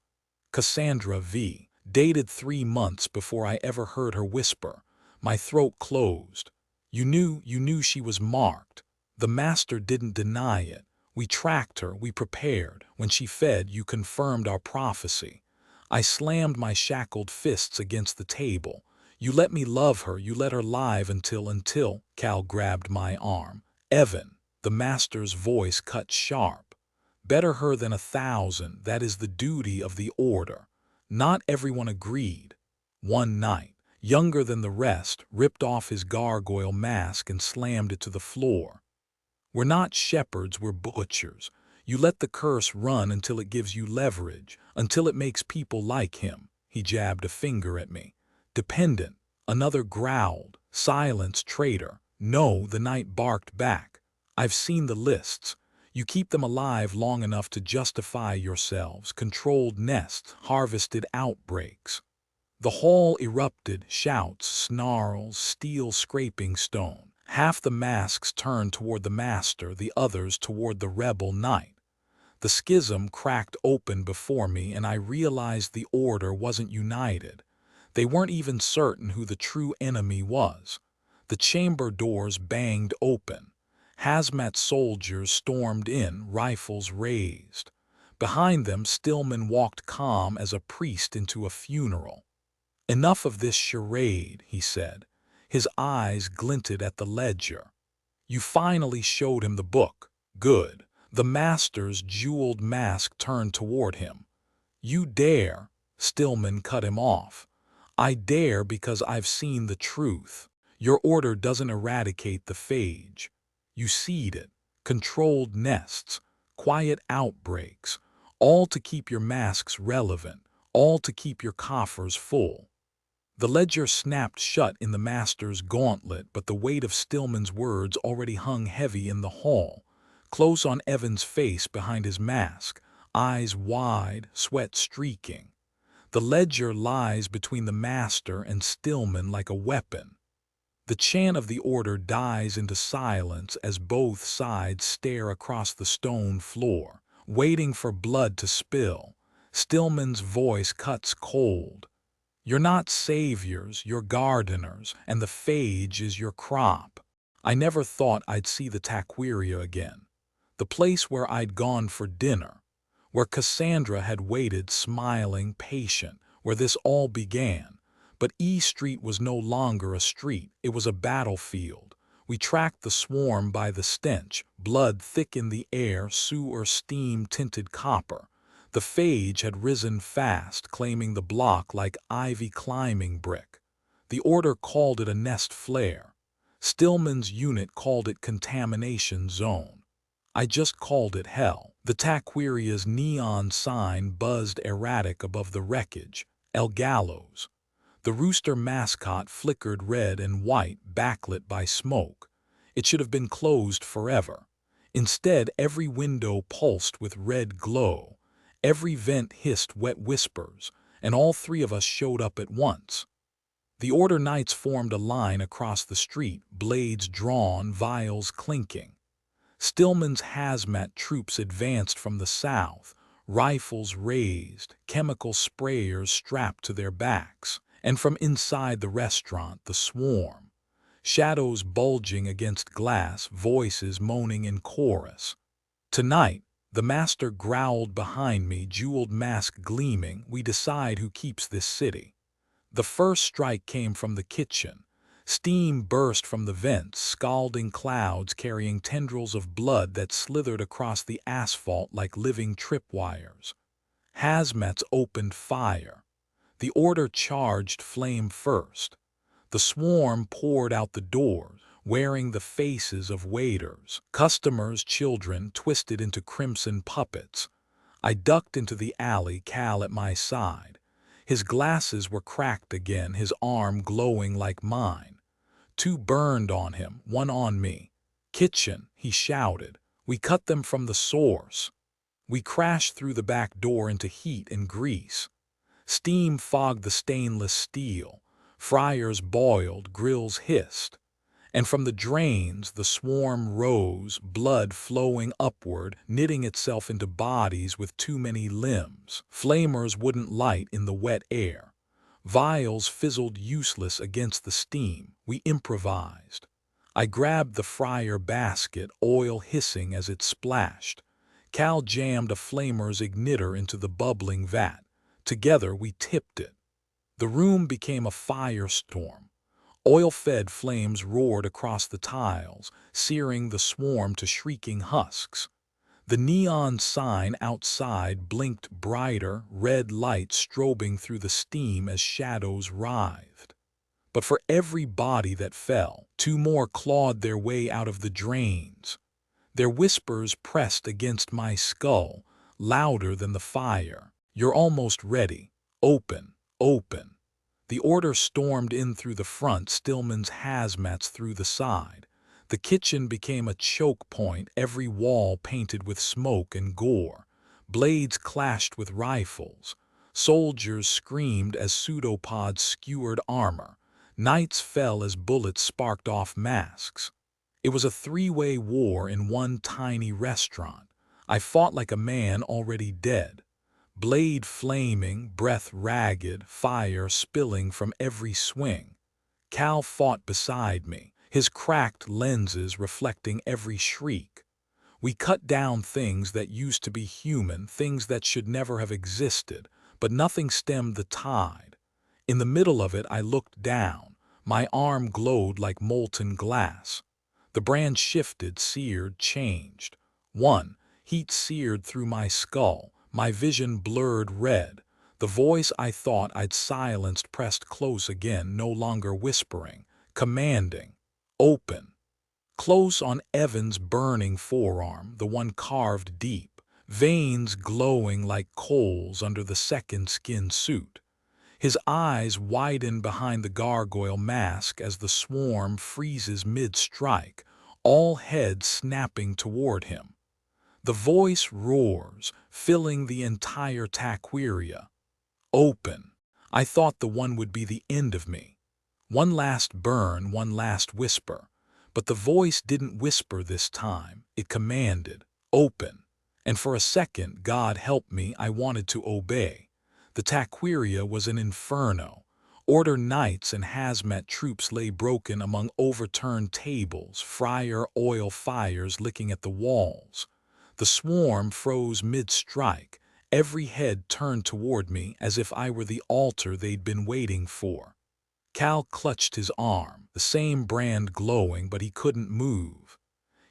Cassandra V. Dated 3 months before I ever heard her whisper. My throat closed. You knew she was marked. The master didn't deny it. We tracked her, we prepared. When she fed, you confirmed our prophecy. I slammed my shackled fists against the table. You let me love her, you let her live until Cal grabbed my arm. Evan, the master's voice cut sharp. Better her than 1,000, that is the duty of the order. Not everyone agreed. One night, younger than the rest, ripped off his gargoyle mask and slammed it to the floor. We're not shepherds, we're butchers. You let the curse run until it gives you leverage, until it makes people like him. He jabbed a finger at me. Dependent. Another growled. Silence, traitor. No, the knight barked back. I've seen the lists. You keep them alive long enough to justify yourselves. Controlled nests, harvested outbreaks. The hall erupted, shouts, snarls, steel scraping stone. Half the masks turned toward the master, the others toward the rebel knight. The schism cracked open before me, and I realized the order wasn't united. They weren't even certain who the true enemy was. The chamber doors banged open. Hazmat soldiers stormed in, rifles raised. Behind them, Stillman walked calm as a priest into a funeral. "Enough of this charade," he said. His eyes glinted at the ledger. "You finally showed him the book. Good." The master's jeweled mask turned toward him. "You dare?" Stillman cut him off. "I dare because I've seen the truth. Your order doesn't eradicate the phage. You seed it. Controlled nests, quiet outbreaks, all to keep your masks relevant, all to keep your coffers full." The ledger snapped shut in the master's gauntlet, but the weight of Stillman's words already hung heavy in the hall, close on Evan's face behind his mask, eyes wide, sweat streaking. The ledger lies between the master and Stillman like a weapon. The chant of the order dies into silence as both sides stare across the stone floor, waiting for blood to spill. Stillman's voice cuts cold. "You're not saviors, you're gardeners, and the phage is your crop." I never thought I'd see the Taqueria again. The place where I'd gone for dinner, where Cassandra had waited smiling, patient, where this all began. But E Street was no longer a street, it was a battlefield. We tracked the swarm by the stench, blood thick in the air, sewer steam-tinted copper. The phage had risen fast, claiming the block like ivy climbing brick. The order called it a nest flare. Stillman's unit called it contamination zone. I just called it hell. The Taqueria's neon sign buzzed erratic above the wreckage. El Gallows. The rooster mascot flickered red and white, backlit by smoke. It should have been closed forever. Instead, every window pulsed with red glow. Every vent hissed wet whispers, and all three of us showed up at once. The order knights formed a line across the street, blades drawn, vials clinking. Stillman's hazmat troops advanced from the south, rifles raised, chemical sprayers strapped to their backs. And from inside the restaurant, the swarm. Shadows bulging against glass, voices moaning in chorus. "Tonight," the master growled behind me, jeweled mask gleaming, "we decide who keeps this city." The first strike came from the kitchen. Steam burst from the vents, scalding clouds carrying tendrils of blood that slithered across the asphalt like living tripwires. Hazmats opened fire. The order charged flame first. The swarm poured out the doors, wearing the faces of waiters, customers, children twisted into crimson puppets. I ducked into the alley, Cal at my side. His glasses were cracked again, his arm glowing like mine. Two burned on him, one on me. "Kitchen," he shouted. "We cut them from the source." We crashed through the back door into heat and grease. Steam fogged the stainless steel. Fryers boiled, grills hissed. And from the drains, the swarm rose, blood flowing upward, knitting itself into bodies with too many limbs. Flamers wouldn't light in the wet air. Vials fizzled useless against the steam. We improvised. I grabbed the fryer basket, oil hissing as it splashed. Cal jammed a flamer's igniter into the bubbling vat. Together we tipped it. The room became a firestorm. Oil-fed flames roared across the tiles, searing the swarm to shrieking husks. The neon sign outside blinked brighter, red light strobing through the steam as shadows writhed. But for every body that fell, two more clawed their way out of the drains. Their whispers pressed against my skull, louder than the fire. "You're almost ready. Open, open." The order stormed in through the front, Stillman's hazmats through the side. The kitchen became a choke point, every wall painted with smoke and gore. Blades clashed with rifles. Soldiers screamed as pseudopods skewered armor. Knights fell as bullets sparked off masks. It was a three-way war in one tiny restaurant. I fought like a man already dead. Blade flaming, breath ragged, fire spilling from every swing. Cal fought beside me, his cracked lenses reflecting every shriek. We cut down things that used to be human, things that should never have existed, but nothing stemmed the tide. In the middle of it, I looked down. My arm glowed like molten glass. The brand shifted, seared, changed. One, heat seared through my skull. My vision blurred red. The voice I thought I'd silenced pressed close again, no longer whispering, commanding. Open. Close on Evan's burning forearm, the one carved deep, veins glowing like coals under the second skin suit. His eyes widen behind the gargoyle mask as the swarm freezes mid-strike, all heads snapping toward him. The voice roars, filling the entire taqueria. Open. I thought the one would be the end of me. One last burn, one last whisper. But the voice didn't whisper this time. It commanded, open. And for a second, God help me, I wanted to obey. The taqueria was an inferno. Order knights and hazmat troops lay broken among overturned tables, fryer oil fires licking at the walls. The swarm froze mid-strike, every head turned toward me as if I were the altar they'd been waiting for. Cal clutched his arm, the same brand glowing, but he couldn't move.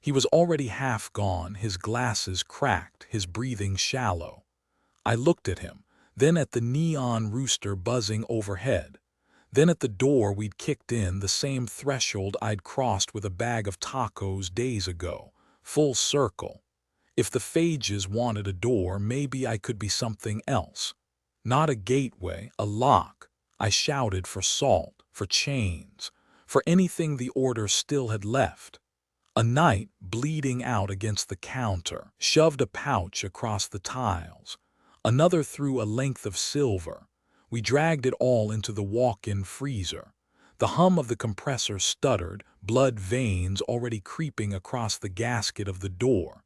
He was already half gone, his glasses cracked, his breathing shallow. I looked at him, then at the neon rooster buzzing overhead, then at the door we'd kicked in, the same threshold I'd crossed with a bag of tacos days ago, full circle. If the phages wanted a door, maybe I could be something else. Not a gateway, a lock. I shouted for salt, for chains, for anything the order still had left. A knight, bleeding out against the counter, shoved a pouch across the tiles. Another threw a length of silver. We dragged it all into the walk-in freezer. The hum of the compressor stuttered, blood veins already creeping across the gasket of the door.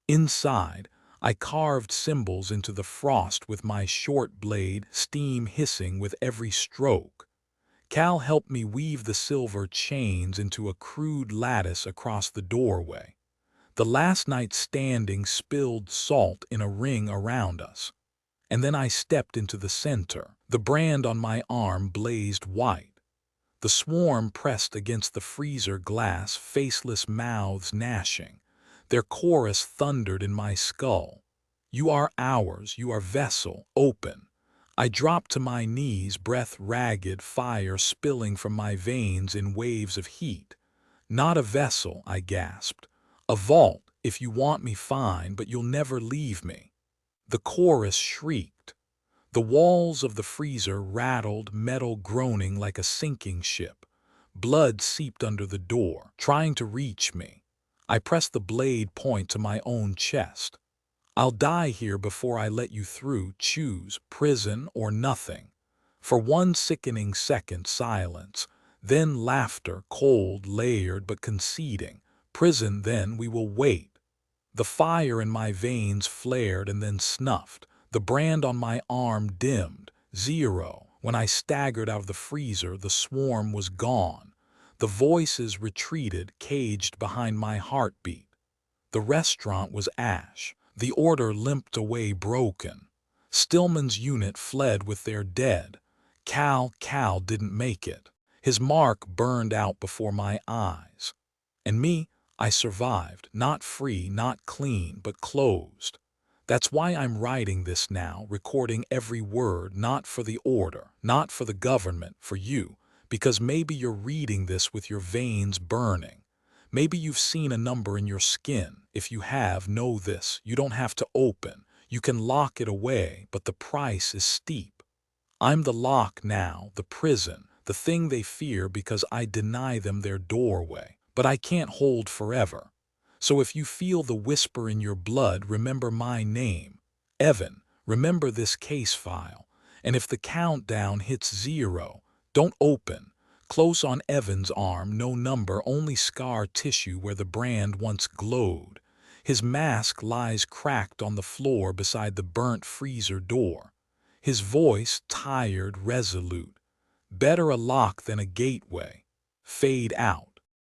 Inside, I carved symbols into the frost with my short blade, steam hissing with every stroke. Cal helped me weave the silver chains into a crude lattice across the doorway. The last night standing spilled salt in a ring around us. And then I stepped into the center. The brand on my arm blazed white. The swarm pressed against the freezer glass, faceless mouths gnashing. Their chorus thundered in my skull. You are ours, you are vessel, open. I dropped to my knees, breath ragged, fire spilling from my veins in waves of heat. Not a vessel, I gasped. A vault, if you want me fine, but you'll never leave me. The chorus shrieked. The walls of the freezer rattled, metal groaning like a sinking ship. Blood seeped under the door, trying to reach me. I pressed the blade point to my own chest. I'll die here before I let you through. Choose prison or nothing. For one sickening second, silence, then laughter, cold, layered but conceding. Prison, then we will wait. The fire in my veins flared and then snuffed. The brand on my arm dimmed. 0. When I staggered out of the freezer, the swarm was gone. The voices retreated, caged behind my heartbeat. The restaurant was ash. The order limped away broken. Stillman's unit fled with their dead. Cal didn't make it. His mark burned out before my eyes. And me, I survived, not free, not clean, but closed. That's why I'm writing this now, recording every word, not for the order, not for the government, for you, because maybe you're reading this with your veins burning. Maybe you've seen a number in your skin. If you have, know this, you don't have to open. You can lock it away, but the price is steep. I'm the lock now, the prison, the thing they fear because I deny them their doorway. But I can't hold forever. So if you feel the whisper in your blood, remember my name. Evan, remember this case file. And if the countdown hits 0, don't open. Close on Evan's arm, no number, only scar tissue where the brand once glowed. His mask lies cracked on the floor beside the burnt freezer door. His voice tired, resolute. Better a lock than a gateway. Fade out.